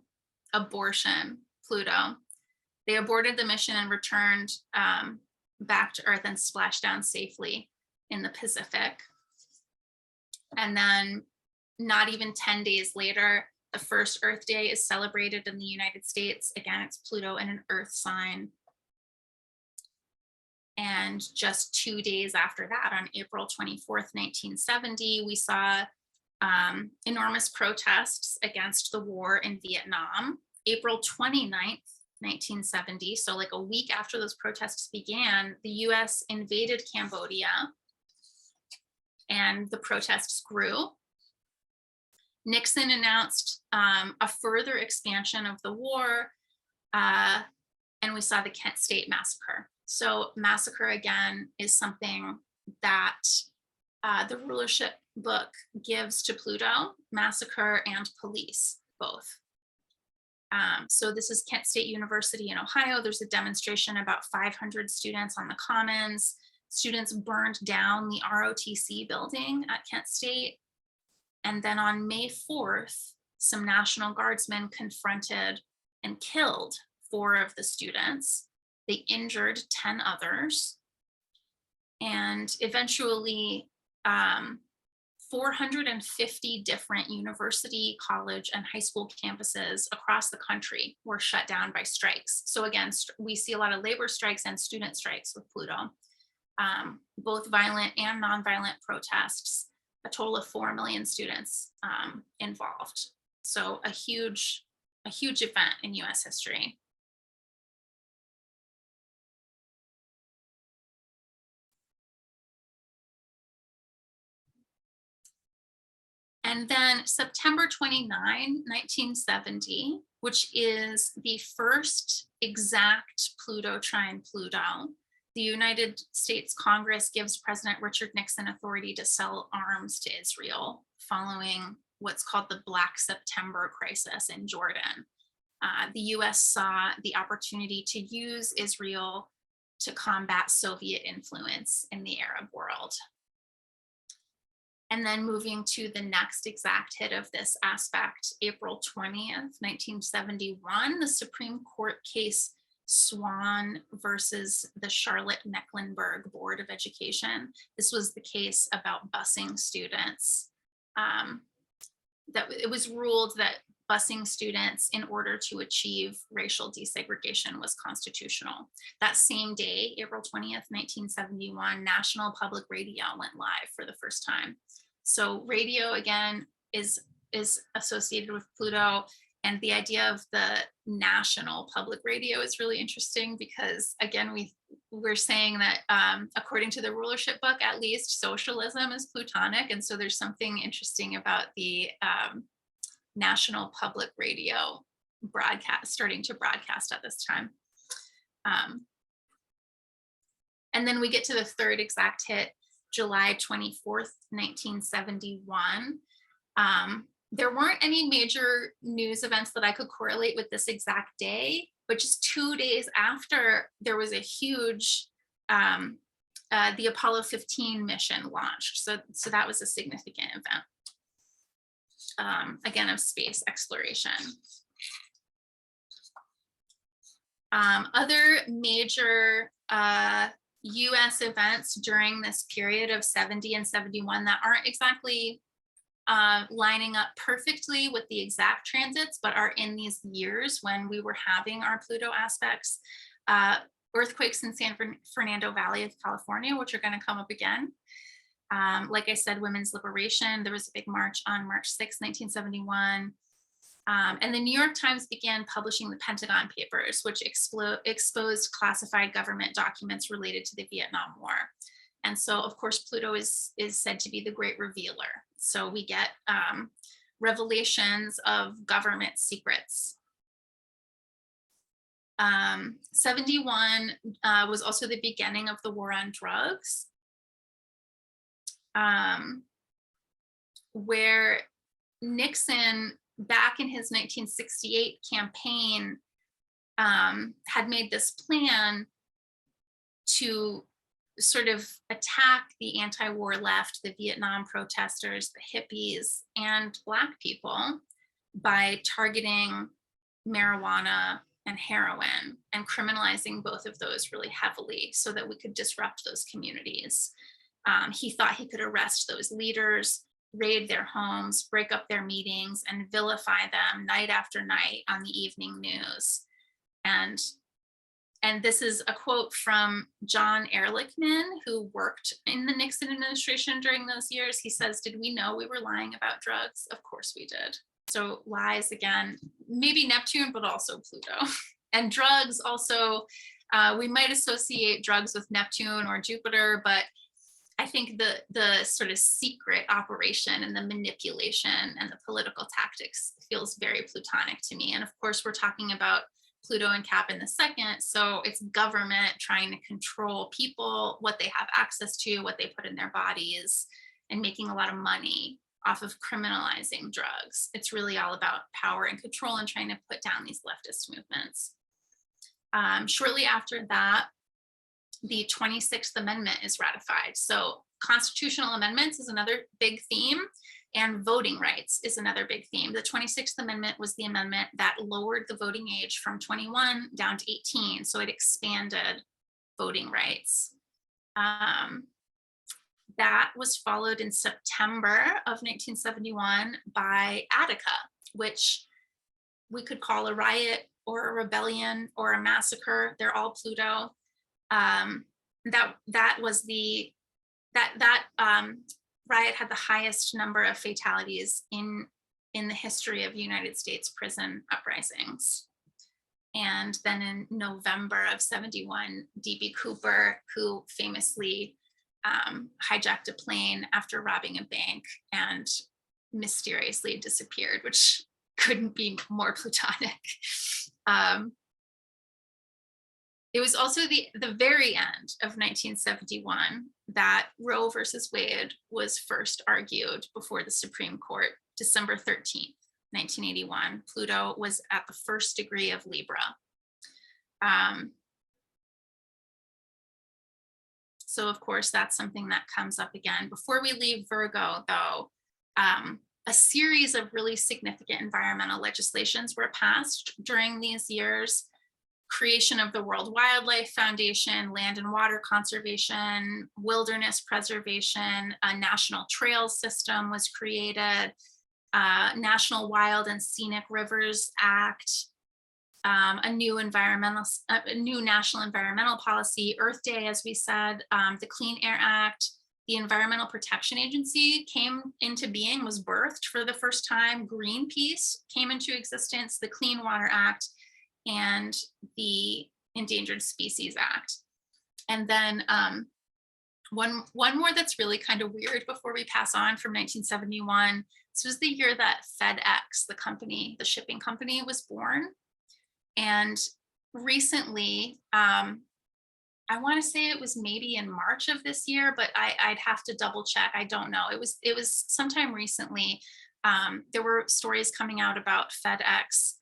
abortion, Pluto. They aborted the mission and returned back to Earth and splashed down safely in the Pacific. And then not even 10 days later, the first Earth Day is celebrated in the United States. Again, it's Pluto in an Earth sign. And just 2 days after that, on April 24th, 1970, we saw enormous protests against the war in Vietnam. April 29th, 1970, so like a week after those protests began, the US invaded Cambodia and the protests grew. Nixon announced a further expansion of the war, and we saw the Kent State Massacre. So massacre, again, is something that the Rulership book gives to Pluto, massacre and police, both. So this is Kent State University in Ohio. There's a demonstration, about 500 students on the Commons. Students burned down the ROTC building at Kent State. And then on May 4th, some National Guardsmen confronted and killed 4 of the students. They injured 10 others. And eventually, 450 different university, college, and high school campuses across the country were shut down by strikes. So again, we see a lot of labor strikes and student strikes with Pluto, both violent and nonviolent protests. A total of 4 million students involved. So a huge event in US history. And then September 29, 1970, which is the first exact Pluto trine Pluto, the United States Congress gives President Richard Nixon authority to sell arms to Israel following what's called the Black September crisis in Jordan. The US saw the opportunity to use Israel to combat Soviet influence in the Arab world. And then moving to the next exact hit of this aspect, April 20th, 1971, the Supreme Court case Swan versus the Charlotte-Mecklenburg Board of Education. This was the case about busing students. That it was ruled that busing students in order to achieve racial desegregation was constitutional. That same day, April 20th, 1971, National Public Radio went live for the first time. So radio, again, is associated with Pluto. And the idea of the national public radio is really interesting because, again, we're saying that according to the Rulership book, at least socialism is Plutonic. And so there's something interesting about the national public radio starting to broadcast at this time. And then we get to the third exact hit, July 24th, 1971. There weren't any major news events that I could correlate with this exact day, but just 2 days after, there was a huge, the Apollo 15 mission launched. So that was a significant event, again, of space exploration. Other major US events during this period of 70 and 71 that aren't exactly lining up perfectly with the exact transits, but are in these years when we were having our Pluto aspects. Earthquakes in San Fernando Valley of California, which are going to come up again. Like I said, women's liberation. There was a big march on March 6, 1971. And the New York Times began publishing the Pentagon Papers, which exposed classified government documents related to the Vietnam War. And so, of course, Pluto is said to be the great revealer. So we get revelations of government secrets. 71 was also the beginning of the war on drugs, where Nixon, back in his 1968 campaign, had made this plan to sort of attack the anti-war left, the Vietnam protesters, the hippies, and Black people by targeting marijuana and heroin and criminalizing both of those really heavily so that we could disrupt those communities. He thought he could arrest those leaders, raid their homes, break up their meetings, and vilify them night after night on the evening news. And this is a quote from John Ehrlichman, who worked in the Nixon administration during those years. He says, "Did we know we were lying about drugs? Of course we did." So lies again, maybe Neptune, but also Pluto. And drugs also, we might associate drugs with Neptune or Jupiter, but I think the sort of secret operation and the manipulation and the political tactics feels very Plutonic to me. And of course, we're talking about Pluto and Cap in the second. So it's government trying to control people, what they have access to, what they put in their bodies, and making a lot of money off of criminalizing drugs. It's really all about power and control and trying to put down these leftist movements. Shortly after that, the 26th Amendment is ratified. So constitutional amendments is another big theme, and voting rights is another big theme. The 26th Amendment was the amendment that lowered the voting age from 21 down to 18. So it expanded voting rights. That was followed in September of 1971 by Attica, which we could call a riot or a rebellion or a massacre. They're all Pluto. That was riot had the highest number of fatalities in the history of United States prison uprisings. And then in November of 71, D.B. Cooper, who famously hijacked a plane after robbing a bank and mysteriously disappeared, which couldn't be more Plutonic. It was also the very end of 1971 that Roe versus Wade was first argued before the Supreme Court, December 13th, 1981. Pluto was at the first degree of Libra. So of course, that's something that comes up again. Before we leave Virgo, though, a series of really significant environmental legislations were passed during these years. Creation of the World Wildlife Foundation, land and water conservation, wilderness preservation, a national trails system was created, National Wild and Scenic Rivers Act, a new national environmental policy, Earth Day, as we said, the Clean Air Act, the Environmental Protection Agency came into being, was birthed for the first time, Greenpeace came into existence, the Clean Water Act, and the Endangered Species Act. And then one more that's really kind of weird before we pass on from 1971. This was the year that FedEx, the company, the shipping company, was born. And recently, I want to say it was maybe in March of this year, but I'd have to double check. I don't know. It was sometime recently. There were stories coming out about FedEx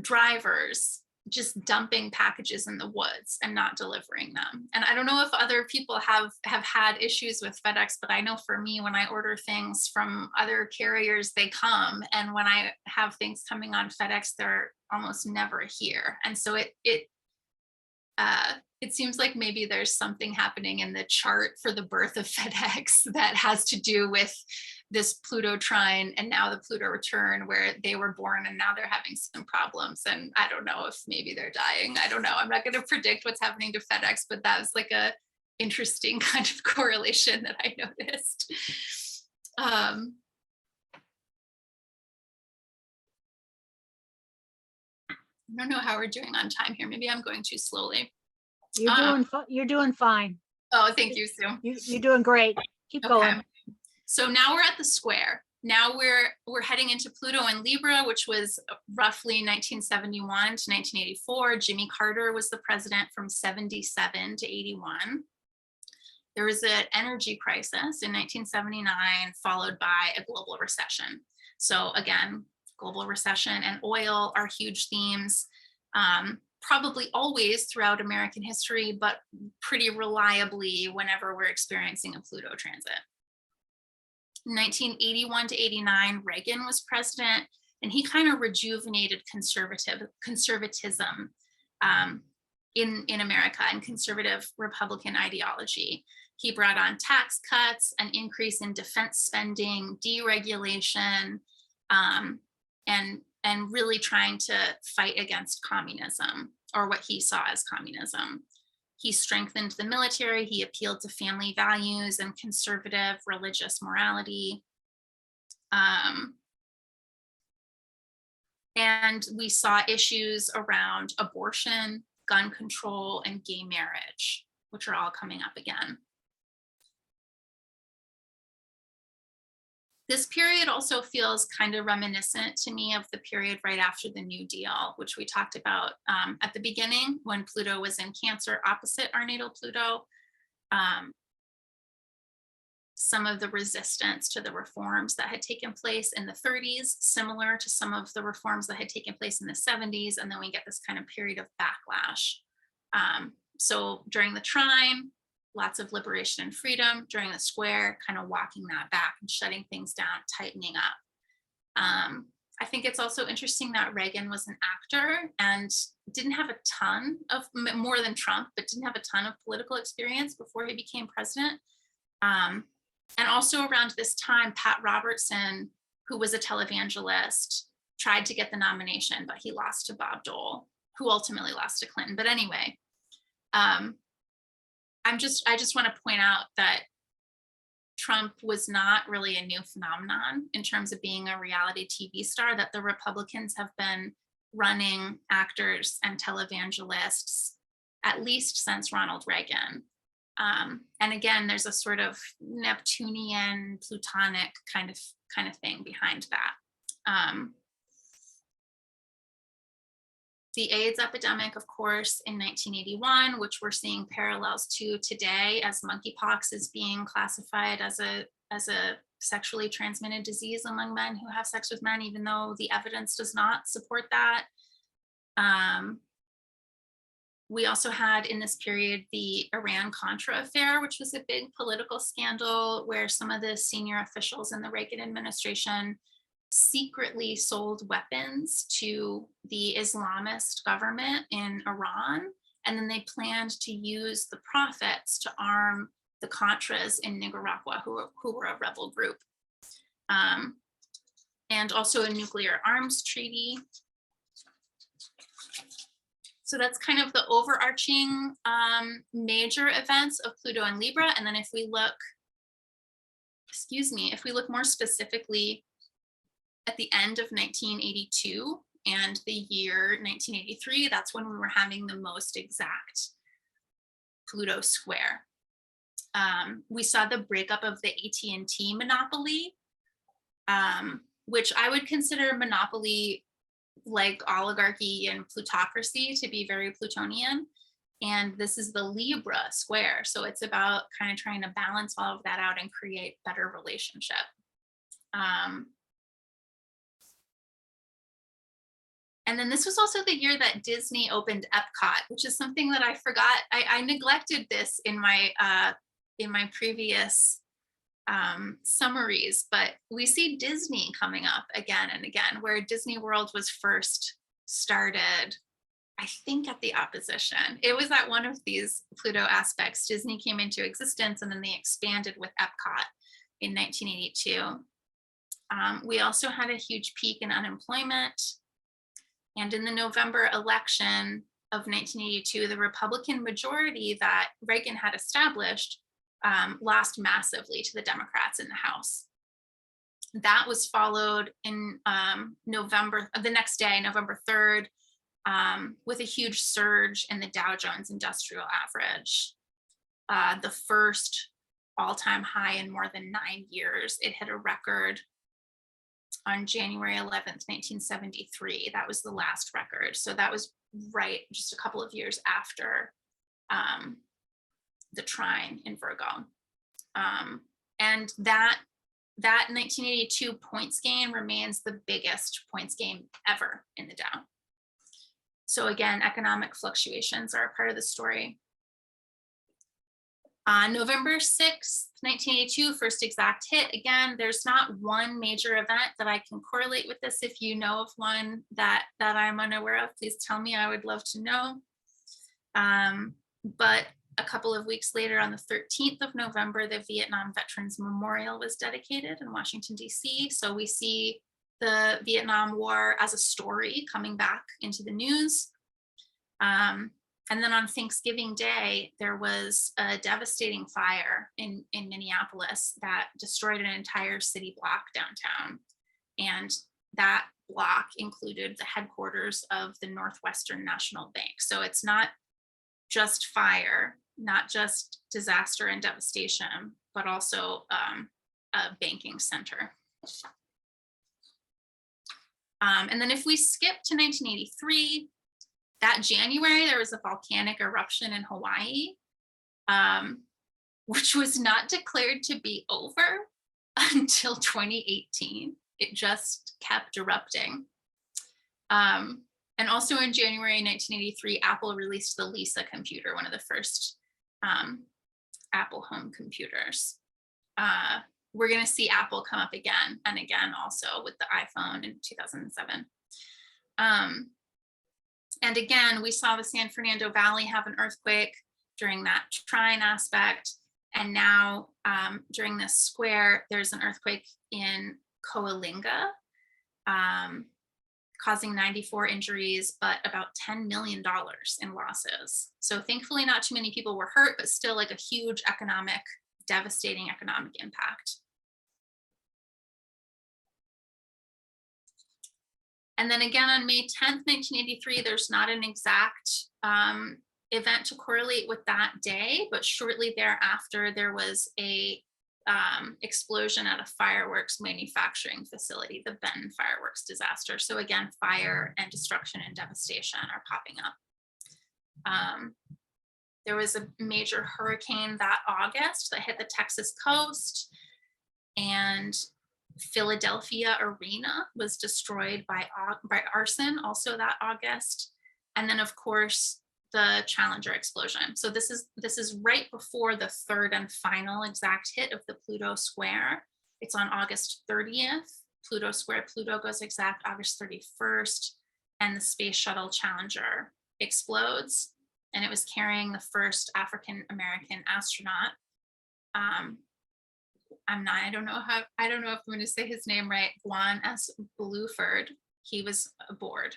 drivers just dumping packages in the woods and not delivering them. And I don't know if other people have had issues with FedEx, but I know for me, when I order things from other carriers, they come. And when I have things coming on FedEx, they're almost never here. And so It seems like maybe there's something happening in the chart for the birth of FedEx that has to do with this Pluto trine and now the Pluto return, where they were born and now they're having some problems. And I don't know if maybe they're dying. I don't know. I'm not going to predict what's happening to FedEx, but that was like a interesting kind of correlation that I noticed. I don't know how we're doing on time here. Maybe I'm going too slowly. You're doing fine. Oh, thank you, Sue. You're doing great. Keep going. So now we're at the square. Now we're heading into Pluto and Libra, which was roughly 1971 to 1984. Jimmy Carter was the president from 77 to 81. There was an energy crisis in 1979, followed by a global recession. So again, global recession and oil are huge themes, probably always throughout American history, but pretty reliably whenever we're experiencing a Pluto transit. 1981 to 89, Reagan was president, and he kind of rejuvenated conservatism in America and conservative Republican ideology. He brought on tax cuts, an increase in defense spending, deregulation, and really trying to fight against communism, or what he saw as communism. He strengthened the military. He appealed to family values and conservative religious morality. And we saw issues around abortion, gun control, and gay marriage, which are all coming up again. This period also feels kind of reminiscent to me of the period right after the New Deal, which we talked about at the beginning, when Pluto was in Cancer opposite our natal Pluto. Some of the resistance to the reforms that had taken place in the 30s, similar to some of the reforms that had taken place in the 70s, and then we get this kind of period of backlash. So during the trine, lots of liberation and freedom. During the square, kind of walking that back and shutting things down, tightening up. I think it's also interesting that Reagan was an actor and didn't have a ton of, more than Trump, but didn't have a ton of political experience before he became president. And also around this time, Pat Robertson, who was a televangelist, tried to get the nomination, but he lost to Bob Dole, who ultimately lost to Clinton. But anyway, I just want to point out that Trump was not really a new phenomenon in terms of being a reality TV star, that the Republicans have been running actors and televangelists at least since Ronald Reagan. And again, there's a sort of Neptunian, Plutonic kind of thing behind that. The AIDS epidemic, of course, in 1981, which we're seeing parallels to today, as monkeypox is being classified as a sexually transmitted disease among men who have sex with men, even though the evidence does not support that. We also had in this period the Iran-Contra affair, which was a big political scandal where some of the senior officials in the Reagan administration secretly sold weapons to the Islamist government in Iran. And then they planned to use the profits to arm the Contras in Nicaragua, who were a rebel group. And also a nuclear arms treaty. So that's kind of the overarching major events of Pluto and Libra. And then if we look more specifically at the end of 1982 and the year 1983, that's when we were having the most exact Pluto square. We saw the breakup of the AT&T monopoly, which I would consider monopoly like oligarchy and plutocracy to be very Plutonian. And this is the Libra square. So it's about kind of trying to balance all of that out and create better relationship. And then this was also the year that Disney opened Epcot, which is something that I forgot. I neglected this in my previous summaries, but we see Disney coming up again and again, where Disney World was first started I think at the opposition. It was at one of these Pluto aspects. Disney came into existence and then they expanded with Epcot in 1982. We also had a huge peak in unemployment. And in the November election of 1982, the Republican majority that Reagan had established lost massively to the Democrats in the House. That was followed in November, the next day, November 3rd, with a huge surge in the Dow Jones Industrial Average. The first all-time high in more than 9 years. It hit a record on January 11th, 1973. That was the last record. So that was right just a couple of years after the trine in Virgo. And that 1982 points gain remains the biggest points gain ever in the Dow. So again, economic fluctuations are a part of the story. On November 6th, 1982, first exact hit. Again, there's not one major event that I can correlate with this. If you know of one that I'm unaware of, please tell me. I would love to know. But a couple of weeks later, on the 13th of November, the Vietnam Veterans Memorial was dedicated in Washington, D.C. So we see the Vietnam War as a story coming back into the news. And then on Thanksgiving Day, there was a devastating fire in Minneapolis that destroyed an entire city block downtown. And that block included the headquarters of the Northwestern National Bank. So it's not just fire, not just disaster and devastation, but also a banking center. And then if we skip to 1983, that January, there was a volcanic eruption in Hawaii, which was not declared to be over until 2018. It just kept erupting. And also in January 1983, Apple released the Lisa computer, one of the first Apple home computers. We're going to see Apple come up again and again also with the iPhone in 2007. And again, we saw the San Fernando Valley have an earthquake during that trine aspect. And now during this square, there's an earthquake in Coalinga, causing 94 injuries, but about $10 million in losses. So thankfully, not too many people were hurt, but still like a huge devastating economic impact. And then again, on May 10th, 1983, there's not an exact event to correlate with that day, but shortly thereafter, there was a explosion at a fireworks manufacturing facility, the Benton fireworks disaster. So again, fire and destruction and devastation are popping up. There was a major hurricane that August that hit the Texas coast, and Philadelphia Arena was destroyed by arson also that August. And then of course, the Challenger explosion. So this is right before the third and final exact hit of the Pluto square. It's on August 30th. Pluto square, Pluto goes exact August 31st, and the space shuttle Challenger explodes. And it was carrying the first African-American astronaut. I don't know if I'm going to say his name right, Juan S. Bluford. He was aboard.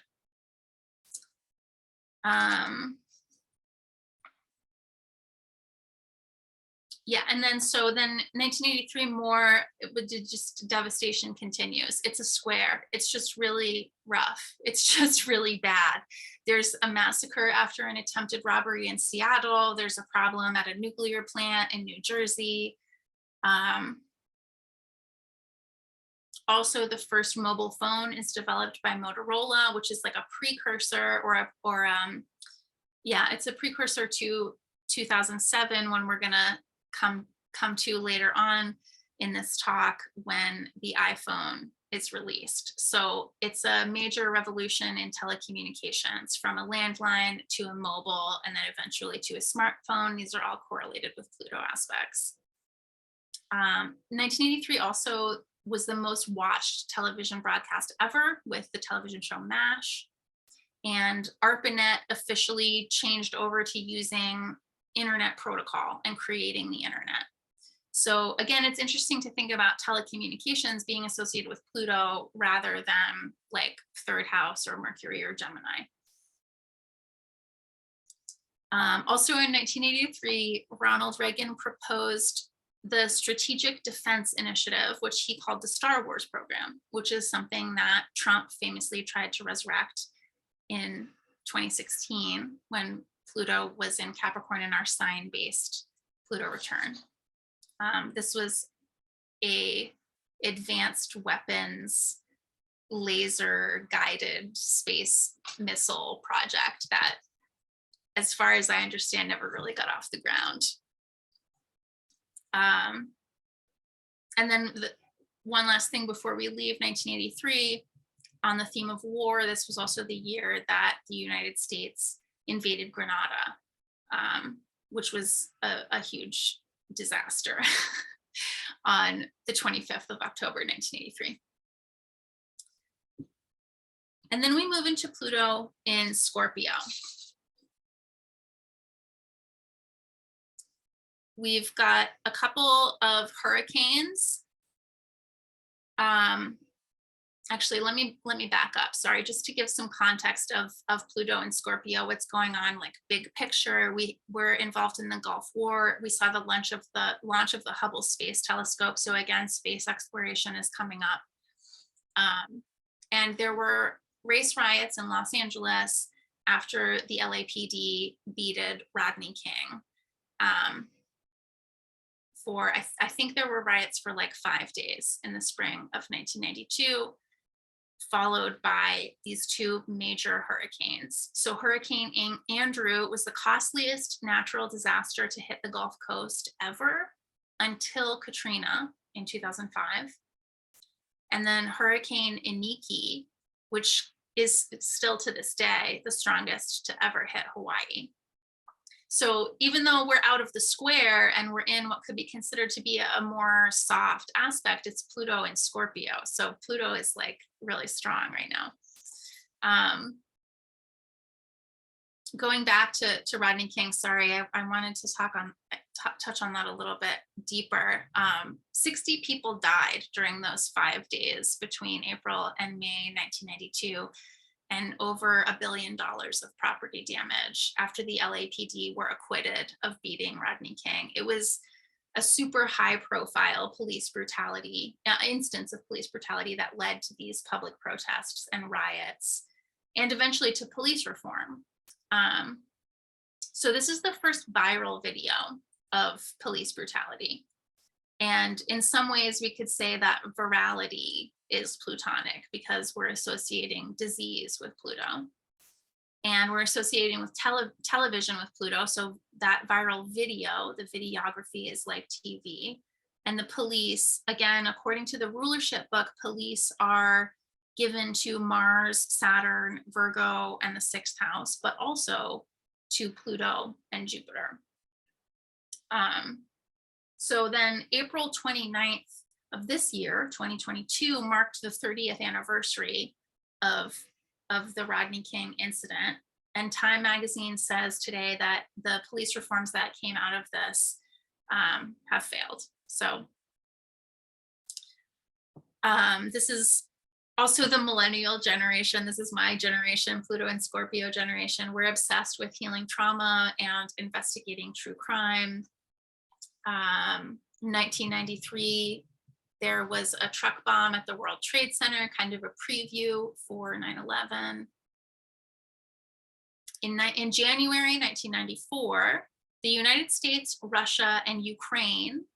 Yeah, and then 1983 more, just devastation continues. It's a square. It's just really rough. It's just really bad. There's a massacre after an attempted robbery in Seattle. There's a problem at a nuclear plant in New Jersey. Also, the first mobile phone is developed by Motorola, which is like a precursor it's a precursor to 2007, when we're gonna come to later on in this talk, when the iPhone is released. So it's a major revolution in telecommunications, from a landline to a mobile, and then eventually to a smartphone. These are all correlated with Pluto aspects. 1983 also was the most watched television broadcast ever, with the television show MASH. and ARPANET officially changed over to using internet protocol and creating the internet. So again, it's interesting to think about telecommunications being associated with Pluto rather than like third house or Mercury or Gemini. Also in 1983, Ronald Reagan proposed the Strategic Defense Initiative, which he called the Star Wars program, which is something that Trump famously tried to resurrect in 2016 when Pluto was in Capricorn and our sign-based Pluto return. This was a advanced weapons laser guided space missile project that, as far as I understand, never really got off the ground. And then one last thing before we leave 1983, on the theme of war, this was also the year that the United States invaded Grenada, which was a huge disaster on the 25th of October, 1983. And then we move into Pluto in Scorpio. We've got a couple of hurricanes. Actually, let me back up. Sorry, just to give some context of Pluto and Scorpio, what's going on, like big picture. We were involved in the Gulf War. We saw the launch of the Hubble Space Telescope. So again, space exploration is coming up. And there were race riots in Los Angeles after the LAPD beated Rodney King. I think there were riots for like 5 days in the spring of 1992, followed by these two major hurricanes. So Hurricane Andrew was the costliest natural disaster to hit the Gulf Coast ever until Katrina in 2005. And then Hurricane Iniki, which is still to this day the strongest to ever hit Hawaii. So even though we're out of the square and we're in what could be considered to be a more soft aspect, it's Pluto and Scorpio. So Pluto is like really strong right now. Going back to Rodney King, sorry, I wanted to touch on that a little bit deeper. 60 people died during those 5 days between April and May 1992. And over $1 billion of property damage after the LAPD were acquitted of beating Rodney King. It was a super high profile police brutality, instance of police brutality that led to these public protests and riots, and eventually to police reform. So this is the first viral video of police brutality. And in some ways we could say that virality is Plutonic because we're associating disease with Pluto. And we're associating with television with Pluto. So that viral video, the videography is like TV. And the police, again, according to the Rulership book, police are given to Mars, Saturn, Virgo, and the 6th house, but also to Pluto and Jupiter. So then April 29th of this year, 2022, marked the 30th anniversary of the Rodney King incident. And Time magazine says today that the police reforms that came out of this have failed. So this is also the millennial generation. This is my generation, Pluto and Scorpio generation. We're obsessed with healing trauma and investigating true crime. 1993, there was a truck bomb at the World Trade Center, kind of a preview for 9/11. In January 1994, the United States, Russia, and Ukraine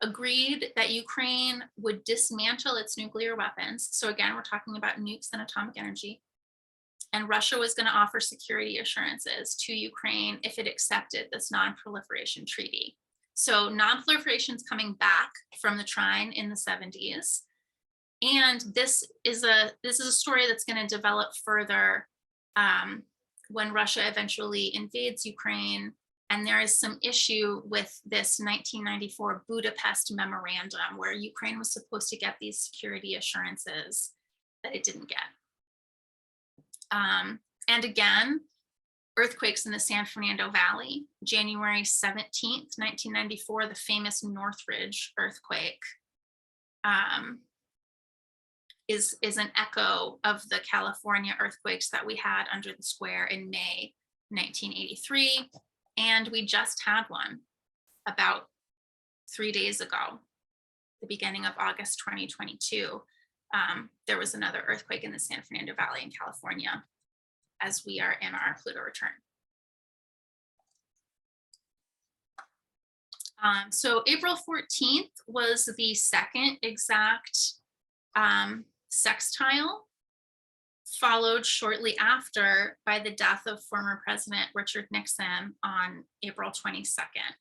agreed that Ukraine would dismantle its nuclear weapons. So again, we're talking about nukes and atomic energy. And Russia was going to offer security assurances to Ukraine if it accepted this non-proliferation treaty. So non-proliferation is coming back from the trine in the 70s. And this is a story that's going to develop further when Russia eventually invades Ukraine. And there is some issue with this 1994 Budapest memorandum where Ukraine was supposed to get these security assurances that it didn't get. And again, earthquakes in the San Fernando Valley, January 17th, 1994, the famous Northridge earthquake is an echo of the California earthquakes that we had under the square in May 1983. And we just had one about 3 days ago, the beginning of August 2022. There was another earthquake in the San Fernando Valley in California as we are in our Pluto return. So April 14th was the second exact sextile, followed shortly after by the death of former President Richard Nixon on April 22nd.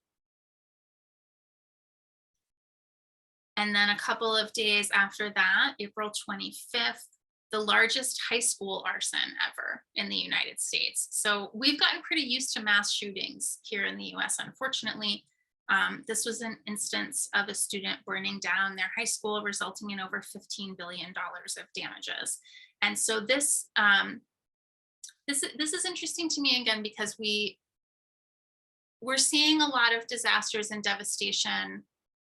And then a couple of days after that, April 25th, the largest high school arson ever in the United States. So we've gotten pretty used to mass shootings here in the US, unfortunately. This was an instance of a student burning down their high school, resulting in over $15 billion of damages. And so this is interesting to me again, because we're seeing a lot of disasters and devastation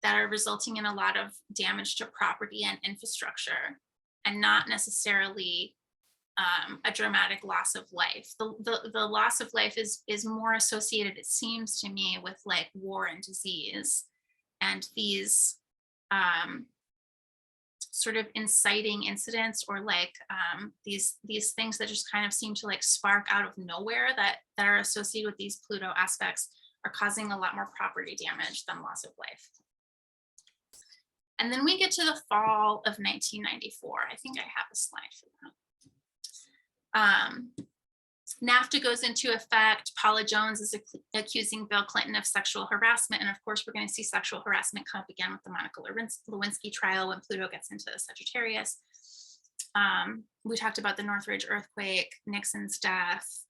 that are resulting in a lot of damage to property and infrastructure, and not necessarily a dramatic loss of life. The loss of life is more associated, it seems to me, with like war and disease, and these sort of inciting incidents, or like these things that just kind of seem to like spark out of nowhere that are associated with these Pluto aspects are causing a lot more property damage than loss of life. And then we get to the fall of 1994. I think I have a slide for that. NAFTA goes into effect. Paula Jones is accusing Bill Clinton of sexual harassment. And of course, we're going to see sexual harassment come up again with the Monica Lewinsky trial when Pluto gets into Sagittarius. We talked about the Northridge earthquake, Nixon's death.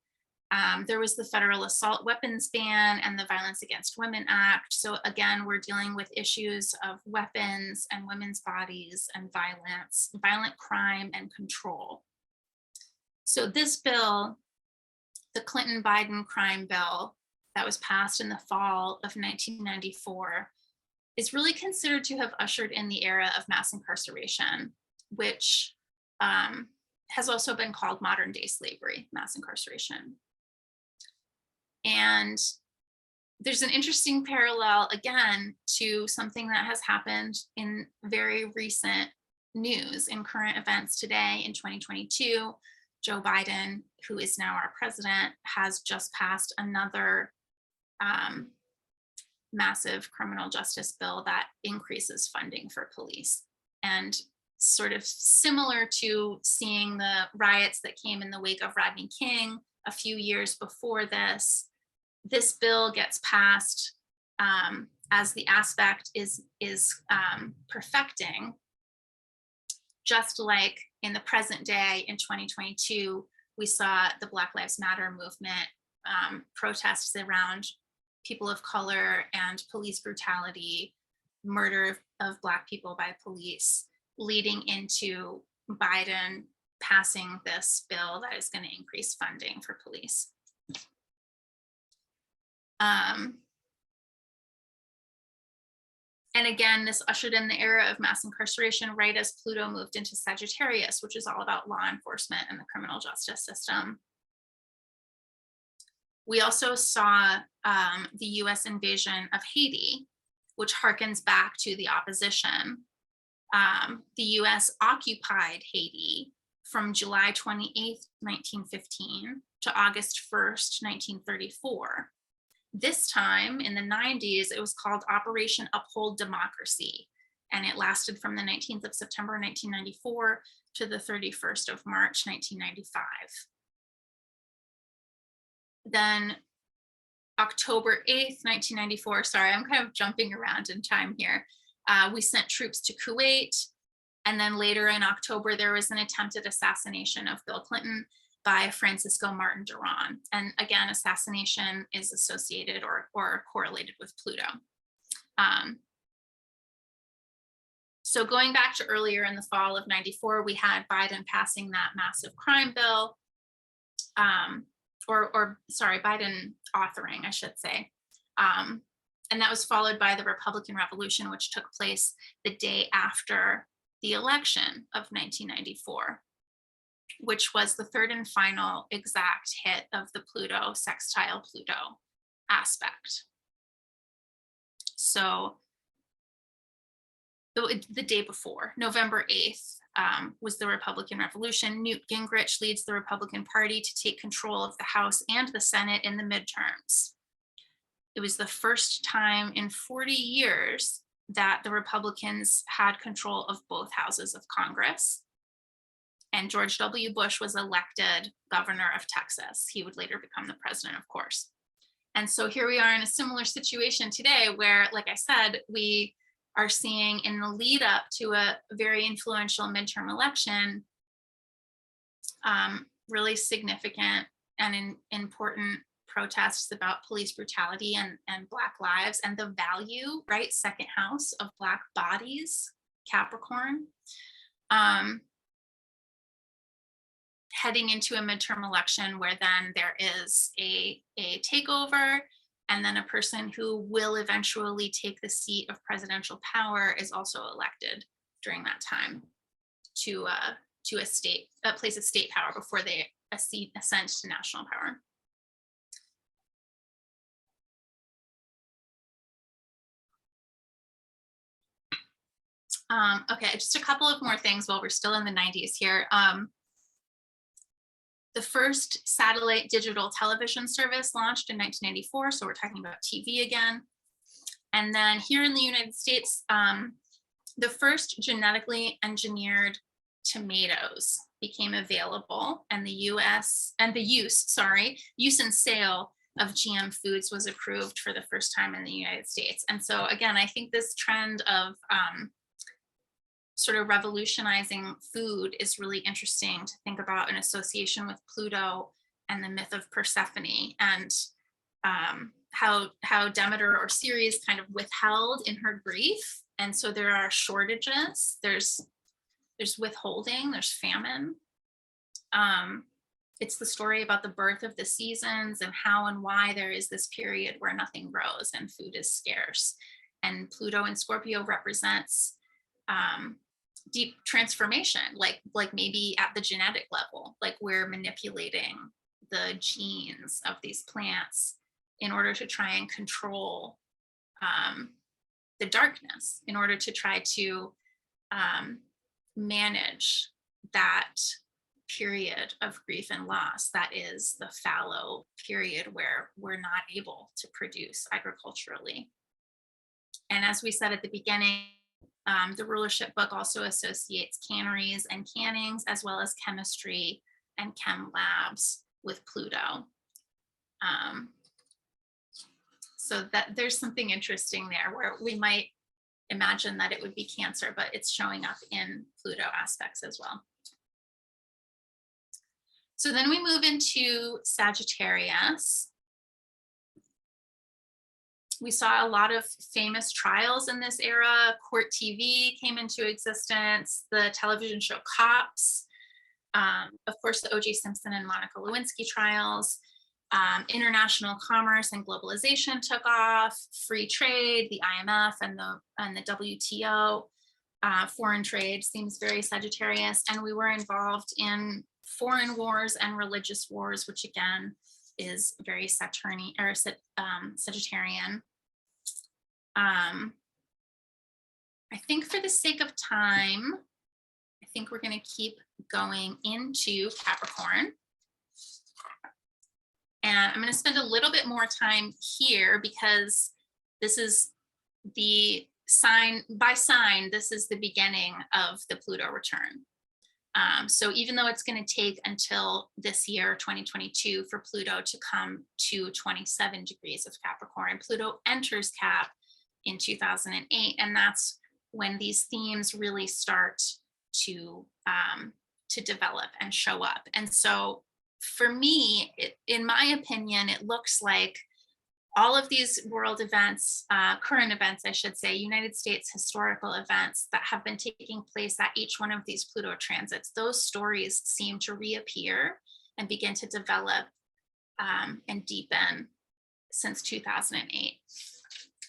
There was the federal assault weapons ban and the Violence Against Women Act. So again, we're dealing with issues of weapons and women's bodies and violence, violent crime and control. So this bill, the Clinton-Biden crime bill that was passed in the fall of 1994, is really considered to have ushered in the era of mass incarceration, which has also been called modern day slavery, mass incarceration. And there's an interesting parallel, again, to something that has happened in very recent news, in current events today in 2022. Joe Biden, who is now our president, has just passed another massive criminal justice bill that increases funding for police. And sort of similar to seeing the riots that came in the wake of Rodney King a few years before this, this bill gets passed as the aspect is perfecting, just like in the present day in 2022, we saw the Black Lives Matter movement, protests around people of color and police brutality, murder of Black people by police, leading into Biden passing this bill that is going to increase funding for police. And again, this ushered in the era of mass incarceration right as Pluto moved into Sagittarius, which is all about law enforcement and the criminal justice system. We also saw the US invasion of Haiti, which harkens back to the opposition. The US occupied Haiti from July 28th, 1915 to August 1st, 1934. This time in the 90s, it was called Operation Uphold Democracy, and it lasted from the 19th of September 1994 to the 31st of March 1995. Then October 8th, 1994, sorry, I'm kind of jumping around in time here. We sent troops to Kuwait, and then later in October, there was an attempted assassination of Bill Clinton by Francisco Martin Duran. And again, assassination is associated or correlated with Pluto. So going back to earlier in the fall of 94, we had Biden passing that massive crime bill. or sorry, Biden authoring, I should say. And that was followed by the Republican Revolution, which took place the day after the election of 1994, which was the third and final exact hit of the Pluto sextile Pluto aspect. So the day before, November 8th, was the Republican Revolution. Newt Gingrich leads the Republican Party to take control of the House and the Senate in the midterms. It was the first time in 40 years that the Republicans had control of both houses of Congress. And George W. Bush was elected governor of Texas. He would later become the president, of course. And so here we are in a similar situation today where, like I said, we are seeing in the lead up to a very influential midterm election, really significant and important protests about police brutality and Black lives and the value, right? Second house of Black bodies, Capricorn. Heading into a midterm election where then there is a takeover, and then a person who will eventually take the seat of presidential power is also elected during that time to a place of state power before they ascend to national power. Okay, just a couple of more things while we're still in the 90s here. The first satellite digital television service launched in 1994, so we're talking about TV again. And then here in the United States, the first genetically engineered tomatoes became available, and the use and sale of GM foods was approved for the first time in the United States. And so again, I think this trend of sort of revolutionizing food is really interesting to think about in association with Pluto and the myth of Persephone, and how Demeter or Ceres kind of withheld in her grief. And so there are shortages, there's withholding, there's famine. It's the story about the birth of the seasons and how and why there is this period where nothing grows and food is scarce. And Pluto in Scorpio represents deep transformation, like maybe at the genetic level, like we're manipulating the genes of these plants in order to try and control the darkness, in order to try to manage that period of grief and loss that is the fallow period where we're not able to produce agriculturally. And as we said at the beginning, the Rulership book also associates canneries and cannings, as well as chemistry and chem labs with Pluto. So that there's something interesting there where we might imagine that it would be Cancer, but it's showing up in Pluto aspects as well. So then we move into Sagittarius. We saw a lot of famous trials in this era. Court TV came into existence, the television show Cops, of course, the O.J. Simpson and Monica Lewinsky trials. International commerce and globalization took off, free trade, the IMF and the WTO. Foreign trade seems very Sagittarius, and we were involved in foreign wars and religious wars, which again is very Sagittarian. I think for the sake of time, I think we're going to keep going into Capricorn. And I'm going to spend a little bit more time here because this is the sign by sign, this is the beginning of the Pluto return. So even though it's going to take until this year, 2022, for Pluto to come to 27 degrees of Capricorn, Pluto enters Cap in 2008, and that's when these themes really start to develop and show up. And so for me, in my opinion, it looks like all of these world events, current events, I should say, United States historical events that have been taking place at each one of these Pluto transits, those stories seem to reappear and begin to develop and deepen since 2008.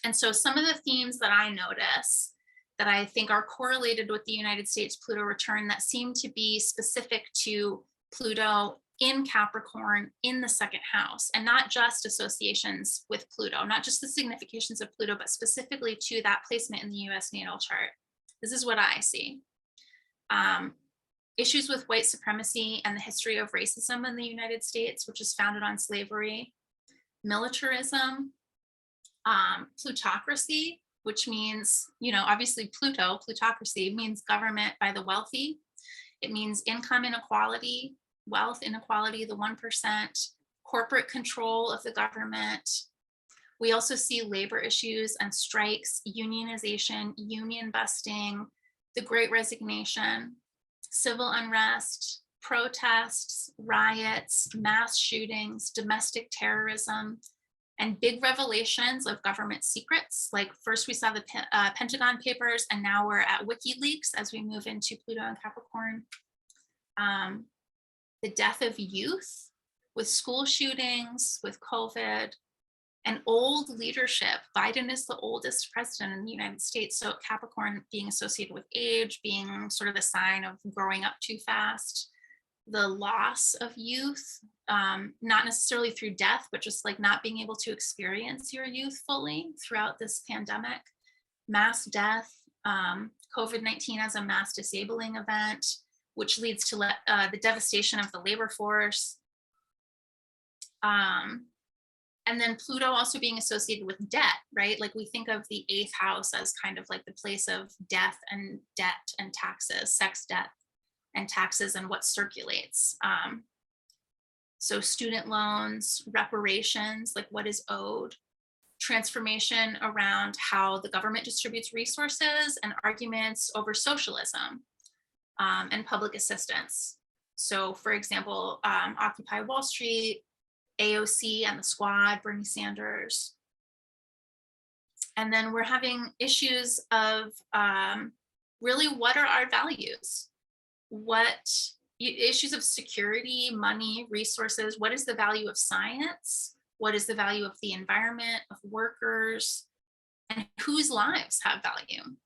And so some of the themes that I notice that I think are correlated with the United States Pluto return that seem to be specific to Pluto in Capricorn in the second house, and not just associations with Pluto, not just the significations of Pluto, but specifically to that placement in the US natal chart. This is what I see. Issues with white supremacy and the history of racism in the United States, which is founded on slavery, militarism, plutocracy, which means, obviously Pluto, plutocracy means government by the wealthy. It means income inequality, wealth inequality, the 1%, corporate control of the government. We also see labor issues and strikes, unionization, union busting, the Great Resignation, civil unrest, protests, riots, mass shootings, domestic terrorism, and big revelations of government secrets. Like first we saw the Pentagon Papers, and now we're at WikiLeaks as we move into Pluto and Capricorn. The death of youth with school shootings, with COVID, and old leadership. Biden is the oldest president in the United States. So Capricorn being associated with age, being sort of a sign of growing up too fast. The loss of youth, not necessarily through death, but just like not being able to experience your youth fully throughout this pandemic. Mass death, COVID-19 as a mass disabling event, which leads to the devastation of the labor force. And then Pluto also being associated with debt, right? Like we think of the 8th house as kind of like the place of death and debt and taxes, sex, debt, and taxes, and what circulates. So student loans, reparations, like what is owed, transformation around how the government distributes resources, and arguments over socialism and public assistance. So for example, Occupy Wall Street, AOC and the Squad, Bernie Sanders. And then we're having issues of really what are our values? Issues of security, money, resources, what is the value of science? What is the value of the environment, of workers, and whose lives have value?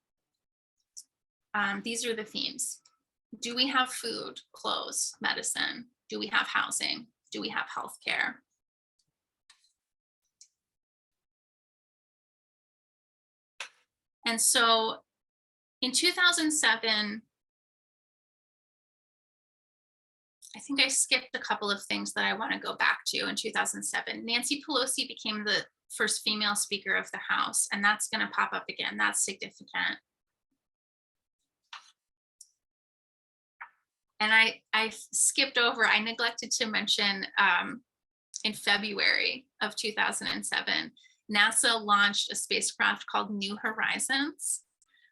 These are the themes. Do we have food, clothes, medicine? Do we have housing? Do we have healthcare? And so in 2007, I think I skipped a couple of things that I want to go back to. In 2007, Nancy Pelosi became the first female Speaker of the House, and that's going to pop up again. That's significant. And I skipped over, I neglected to mention in February of 2007, NASA launched a spacecraft called New Horizons,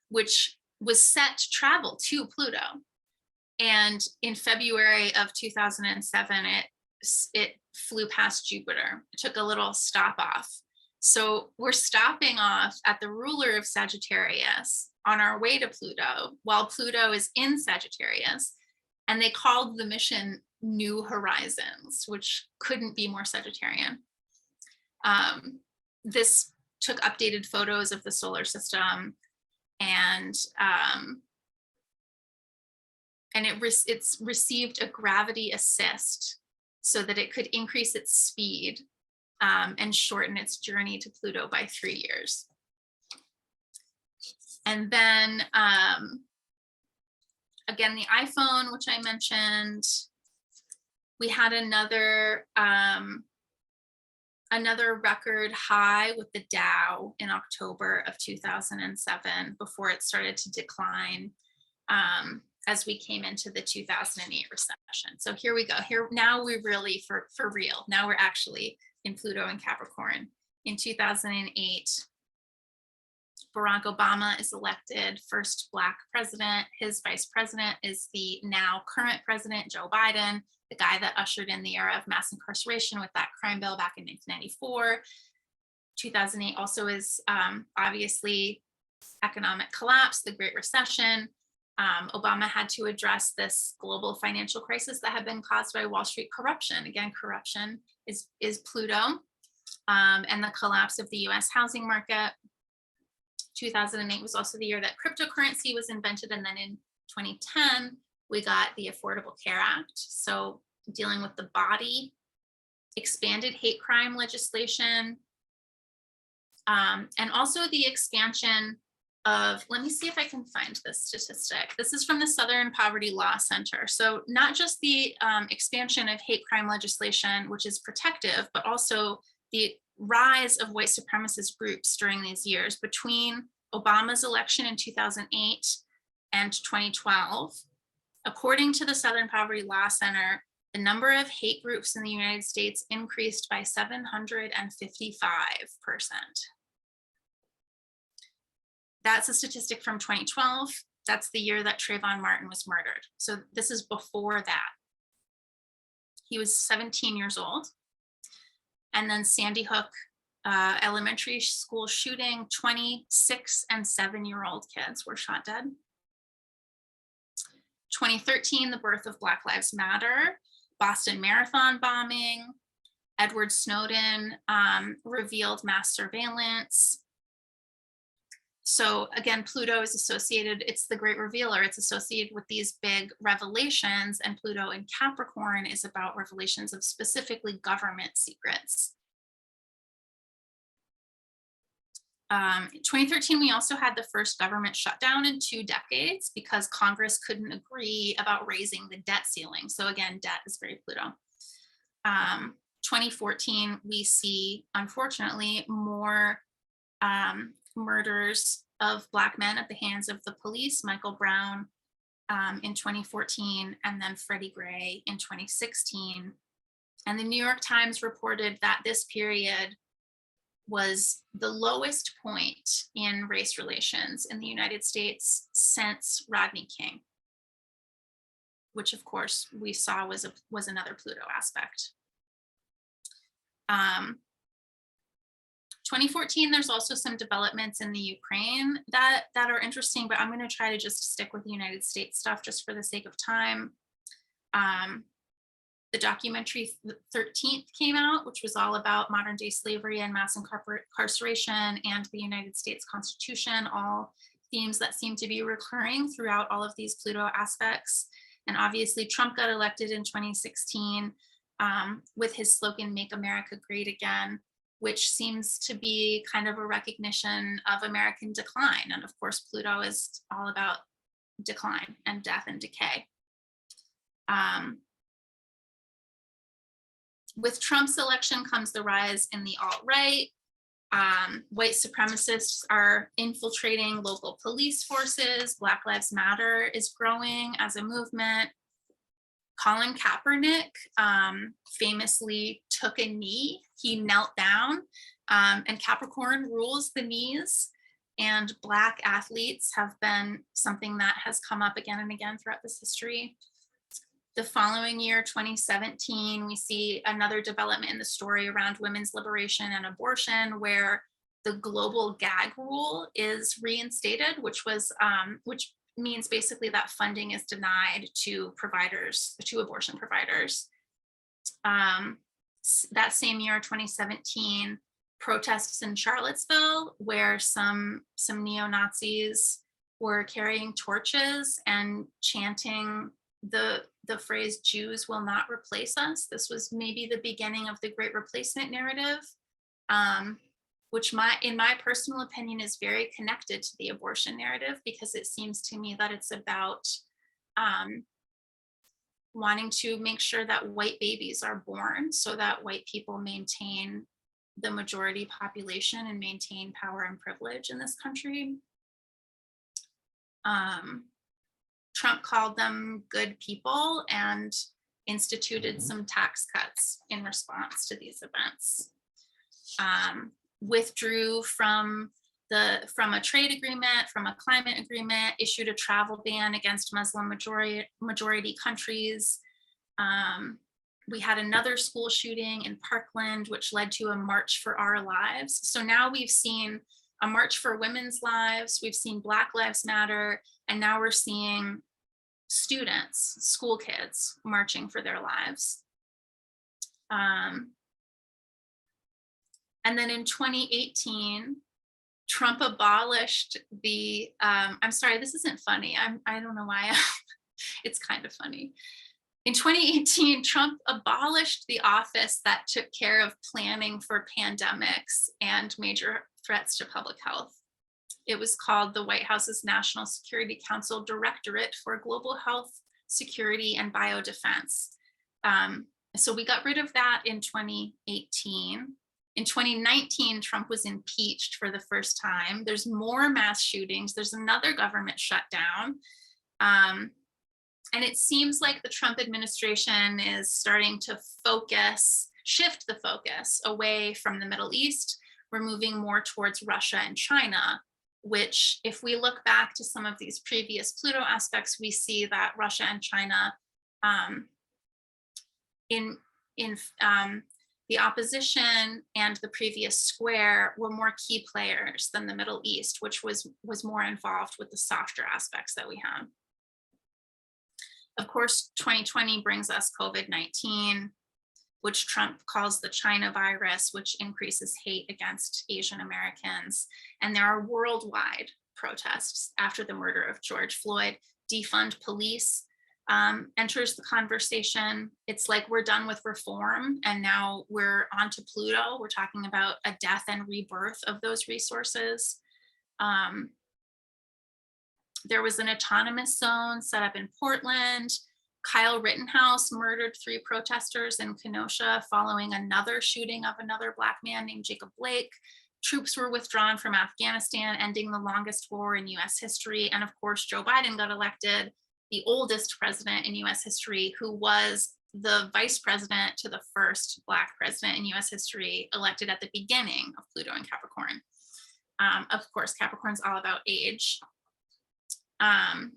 which was set to travel to Pluto. And in February of 2007, it flew past Jupiter. It took a little stop off. So we're stopping off at the ruler of Sagittarius on our way to Pluto, while Pluto is in Sagittarius. And they called the mission New Horizons, which couldn't be more Sagittarian. This took updated photos of the solar system, and it's received a gravity assist so that it could increase its speed and shorten its journey to Pluto by 3 years. And then again, the iPhone, which I mentioned, we had another record high with the Dow in October of 2007 before it started to decline as we came into the 2008 recession. So here we go. Here now we really for real. Now we're actually in Pluto and Capricorn. In 2008, Barack Obama is elected first Black president. His vice president is the now current president, Joe Biden, the guy that ushered in the era of mass incarceration with that crime bill back in 1994. 2008 also is obviously economic collapse, the Great Recession. Obama had to address this global financial crisis that had been caused by Wall Street corruption. Again, corruption is Pluto, and the collapse of the US housing market. 2008 was also the year that cryptocurrency was invented. And then in 2010, we got the Affordable Care Act. So dealing with the body, expanded hate crime legislation, and also the expansion of, let me see if I can find this statistic. This is from the Southern Poverty Law Center. So not just the expansion of hate crime legislation, which is protective, but also the rise of white supremacist groups during these years between Obama's election in 2008 and 2012. According to the Southern Poverty Law Center, the number of hate groups in the United States increased by 755%. That's a statistic from 2012. That's the year that Trayvon Martin was murdered. So this is before that. He was 17 years old. And then Sandy Hook elementary school shooting, 26 and 7-year-old kids were shot dead. 2013, the birth of Black Lives Matter, Boston Marathon bombing, Edward Snowden revealed mass surveillance. So again, Pluto is associated, it's the great revealer, it's associated with these big revelations, and Pluto in Capricorn is about revelations of specifically government secrets. 2013, we also had the first government shutdown in 2 decades because Congress couldn't agree about raising the debt ceiling. So again, debt is very Pluto. 2014, we see, unfortunately, more murders of Black men at the hands of the police, Michael Brown in 2014, and then Freddie Gray in 2016. And the New York Times reported that this period was the lowest point in race relations in the United States since Rodney King, which of course we saw was another Pluto aspect. 2014, there's also some developments in the Ukraine that are interesting, but I'm going to try to just stick with the United States stuff just for the sake of time. The documentary 13th came out, which was all about modern day slavery and mass incarceration and the United States Constitution, all themes that seem to be recurring throughout all of these Pluto aspects. And obviously Trump got elected in 2016 with his slogan, "Make America Great Again," which seems to be kind of a recognition of American decline. And of course, Pluto is all about decline and death and decay. With Trump's election comes the rise in the alt-right. White supremacists are infiltrating local police forces. Black Lives Matter is growing as a movement. Colin Kaepernick famously took a knee. He knelt down, and Capricorn rules the knees. And Black athletes have been something that has come up again and again throughout this history. The following year, 2017, we see another development in the story around women's liberation and abortion, where the global gag rule is reinstated, which means basically that funding is denied to abortion providers. That same year, 2017, protests in Charlottesville, where some neo-Nazis were carrying torches and chanting the phrase "Jews will not replace us." This was maybe the beginning of the Great Replacement narrative, which in my personal opinion is very connected to the abortion narrative, because it seems to me that it's about wanting to make sure that white babies are born so that white people maintain the majority population and maintain power and privilege in this country. Trump called them good people and instituted some tax cuts in response to these events. Withdrew from a trade agreement, from a climate agreement, issued a travel ban against Muslim majority countries. We had another school shooting in Parkland, which led to a March for Our Lives. So now we've seen a march for women's lives. We've seen Black Lives Matter. And now we're seeing students, school kids, marching for their lives. And then in 2018, Trump abolished the, I'm sorry, this isn't funny. I don't know why. It's kind of funny. In 2018, Trump abolished the office that took care of planning for pandemics and major threats to public health. It was called the White House's National Security Council Directorate for Global Health, Security, and Biodefense. So we got rid of that in 2018. In 2019, Trump was impeached for the first time. There's more mass shootings. There's another government shutdown. And it seems like the Trump administration is starting to shift the focus away from the Middle East. We're moving more towards Russia and China, which, if we look back to some of these previous Pluto aspects, we see that Russia and China in the opposition and the previous square were more key players than the Middle East, which was more involved with the softer aspects that we have. Of course, 2020 brings us COVID-19, which Trump calls the China virus, which increases hate against Asian Americans. And there are worldwide protests after the murder of George Floyd. Defund police enters the conversation. It's like we're done with reform and now we're on to Pluto. We're talking about a death and rebirth of those resources. There was an autonomous zone set up in Portland. Kyle Rittenhouse murdered 3 protesters in Kenosha following another shooting of another Black man named Jacob Blake. Troops were withdrawn from Afghanistan, ending the longest war in US history. And of course, Joe Biden got elected, the oldest president in US history, who was the vice president to the first Black president in US history, elected at the beginning of Pluto and Capricorn. Of course, Capricorn's all about age. And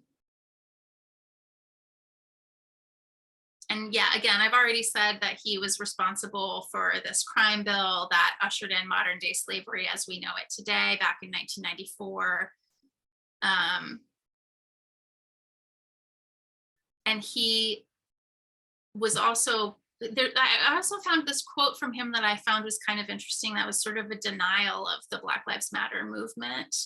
yeah, again, I've already said that he was responsible for this crime bill that ushered in modern day slavery as we know it today, back in 1994. And he was also there. I also found this quote from him that I found was kind of interesting. That was sort of a denial of the Black Lives Matter movement,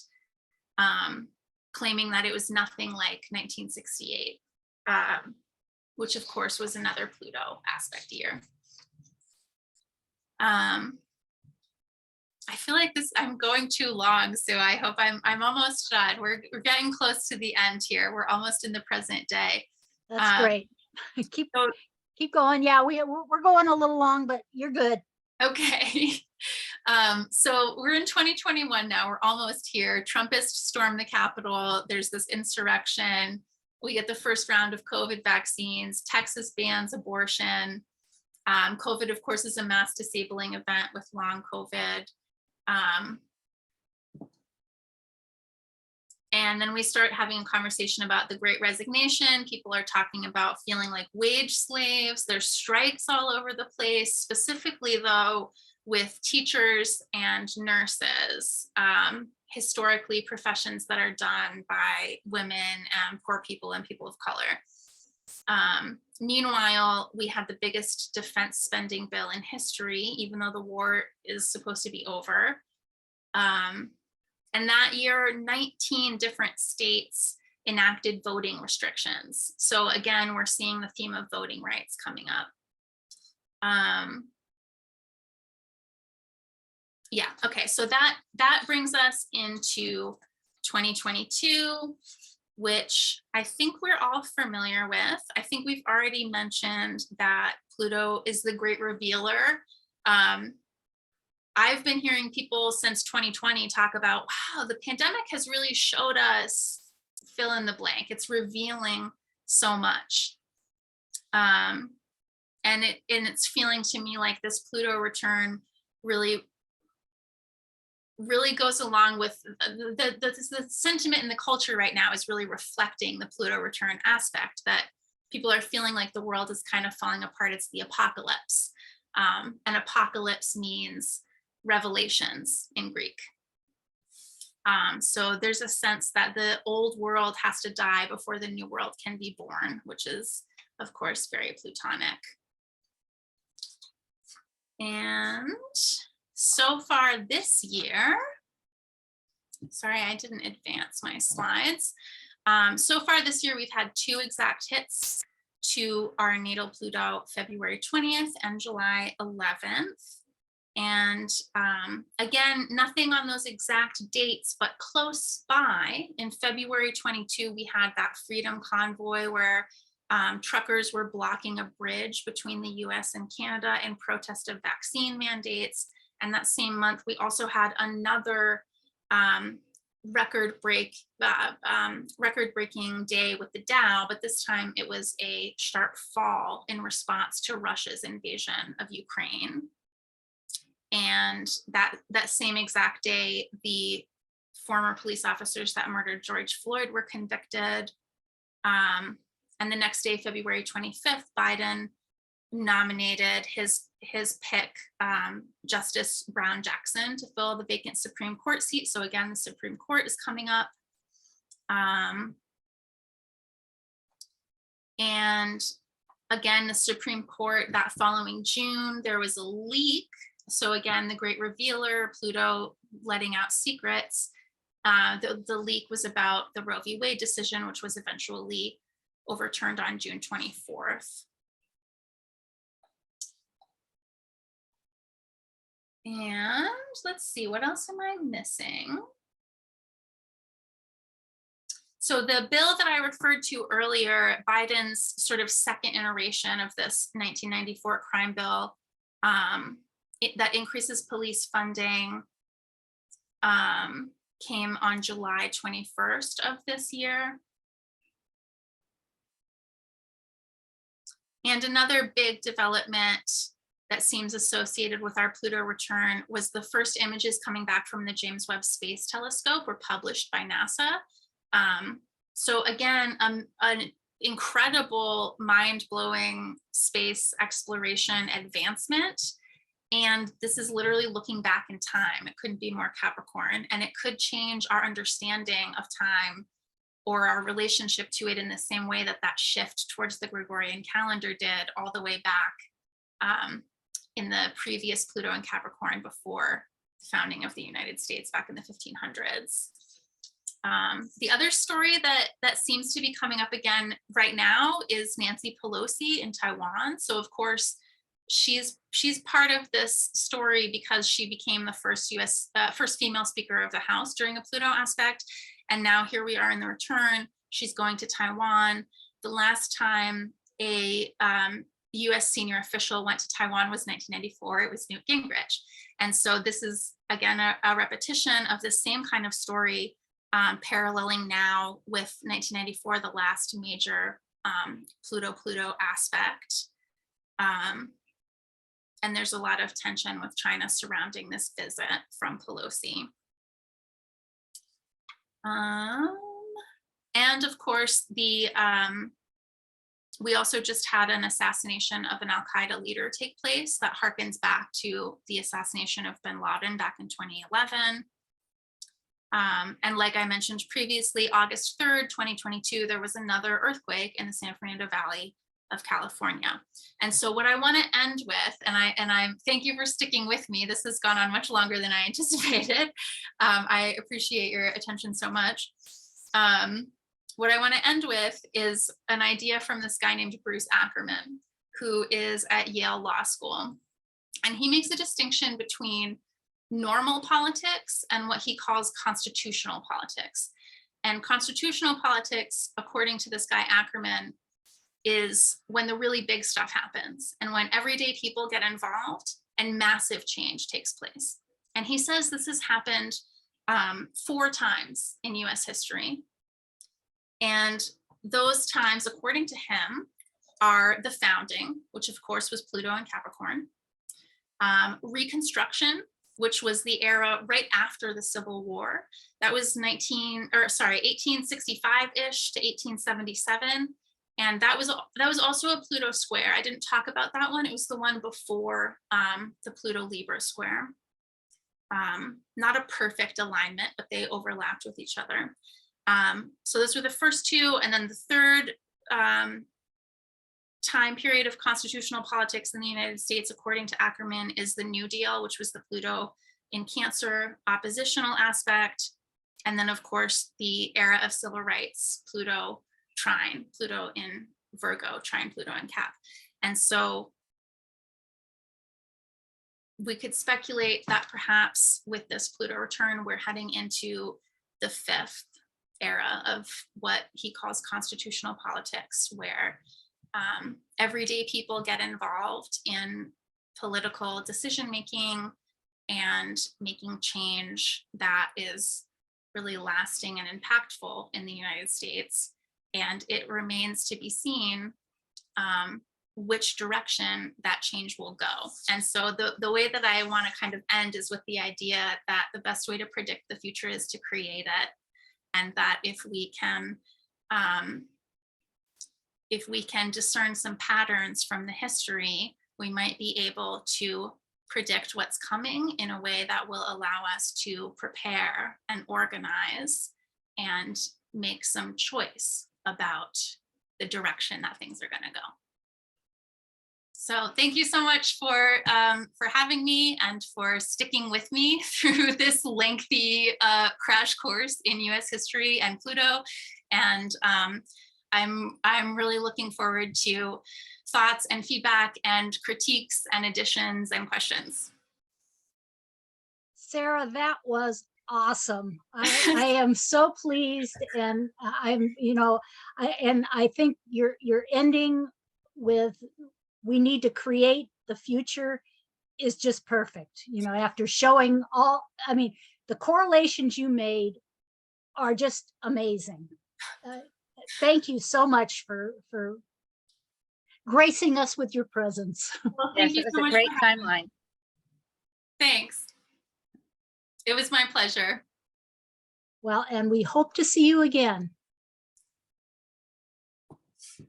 claiming that it was nothing like 1968, which of course was another Pluto aspect year. I feel like I'm going too long, so I hope I'm almost done. We're getting close to the end here. We're almost in the present day. That's great. Keep going. Yeah, we're going a little long, but you're good. Okay. So we're in 2021 now. We're almost here. Trumpists storm the Capitol. There's this insurrection. We get the first round of COVID vaccines. Texas bans abortion. COVID, of course, is a mass disabling event with long COVID. And then we start having a conversation about the Great Resignation. People are talking about feeling like wage slaves. There's strikes all over the place, specifically though, with teachers and nurses, historically professions that are done by women and poor people and people of color. Meanwhile, we had the biggest defense spending bill in history, even though the war is supposed to be over. And that year, 19 different states enacted voting restrictions. So again, we're seeing the theme of voting rights coming up. Yeah, okay, so that brings us into 2022, which I think we're all familiar with. I think we've already mentioned that Pluto is the great revealer. I've been hearing people since 2020 talk about, wow, the pandemic has really showed us fill in the blank. It's revealing so much. And it's feeling to me like this Pluto return really goes along with the sentiment in the culture right now is really reflecting the Pluto return aspect, that people are feeling like the world is kind of falling apart. It's the apocalypse. And apocalypse means revelations in Greek. So there's a sense that the old world has to die before the new world can be born, which is, of course, very Plutonic. And so far this year, sorry, I didn't advance my slides. So far this year, we've had 2 exact hits to our natal Pluto, February 20th and July 11th. And again, nothing on those exact dates, but close by in February 22, we had that freedom convoy where truckers were blocking a bridge between the US and Canada in protest of vaccine mandates. And that same month, we also had another record-breaking day with the Dow, but this time it was a sharp fall in response to Russia's invasion of Ukraine. And that same exact day, the former police officers that murdered George Floyd were convicted. And the next day, February 25th, Biden nominated his pick, Justice Brown Jackson, to fill the vacant Supreme Court seat. So again, the Supreme Court is coming up. And again, the Supreme Court, that following June, there was a leak. So again, the great revealer, Pluto letting out secrets. The leak was about the Roe v. Wade decision, which was eventually overturned on June 24th. And let's see, what else am I missing? So the bill that I referred to earlier, Biden's sort of second iteration of this 1994 crime bill, that increases police funding, came on July 21st of this year. And another big development that seems associated with our Pluto return was the first images coming back from the James Webb Space Telescope were published by NASA. So again, an incredible, mind-blowing space exploration advancement. And this is literally looking back in time. It couldn't be more Capricorn, and it could change our understanding of time or our relationship to it in the same way that that shift towards the Gregorian calendar did all the way back in the previous Pluto and Capricorn before the founding of the United States back in the 1500s. The other story that seems to be coming up again right now is Nancy Pelosi in Taiwan. So of course, she's part of this story because she became the first first female Speaker of the House during a Pluto aspect. And now here we are in the return. She's going to Taiwan. The last time a US senior official went to Taiwan was 1994. It was Newt Gingrich. And so this is, again, a repetition of the same kind of story, paralleling now with 1994, the last major Pluto-Pluto aspect. And there's a lot of tension with China surrounding this visit from Pelosi. And of course, we also just had an assassination of an Al-Qaeda leader take place that harkens back to the assassination of bin Laden back in 2011. And like I mentioned previously, August 3rd, 2022, there was another earthquake in the San Fernando Valley of California. And so what I want to end with, and I thank you for sticking with me. This has gone on much longer than I anticipated. I appreciate your attention so much. What I want to end with is an idea from this guy named Bruce Ackerman, who is at Yale Law School. And he makes a distinction between normal politics and what he calls constitutional politics. And constitutional politics, according to this guy Ackerman, is when the really big stuff happens and when everyday people get involved and massive change takes place. And he says this has happened 4 times in US history. And those times, according to him, are the founding, which of course was Pluto and Capricorn, Reconstruction, which was the era right after the Civil War. That was 1865-ish to 1877. And that was also a Pluto square. I didn't talk about that one. It was the one before the Pluto Libra square. not a perfect alignment, but they overlapped with each other. So those were the first two. And then the third time period of constitutional politics in the United States, according to Ackerman, is the New Deal, which was the Pluto in Cancer oppositional aspect. And then, of course, the era of civil rights, Pluto trine, Pluto in Virgo, trine Pluto in Cap. And so we could speculate that perhaps with this Pluto return, we're heading into the fifth era of what he calls constitutional politics, where everyday people get involved in political decision making and making change that is really lasting and impactful in the United States. And it remains to be seen which direction that change will go. And so the way that I want to kind of end is with the idea that the best way to predict the future is to create it. And that if we can discern some patterns from the history, we might be able to predict what's coming in a way that will allow us to prepare and organize and make some choice about the direction that things are going to go. So thank you so much for having me and for sticking with me through this lengthy crash course in US history and Pluto. And I'm really looking forward to thoughts and feedback and critiques and additions and questions. Sarah, that was awesome. I am so pleased, and I think you're ending with, we need to create the future, is just perfect. After showing all, the correlations you made are just amazing. Thank you so much for gracing us with your presence. Well, thank you it was so much a great for having me. timeline. Thanks. It was my pleasure. Well, and we hope to see you again.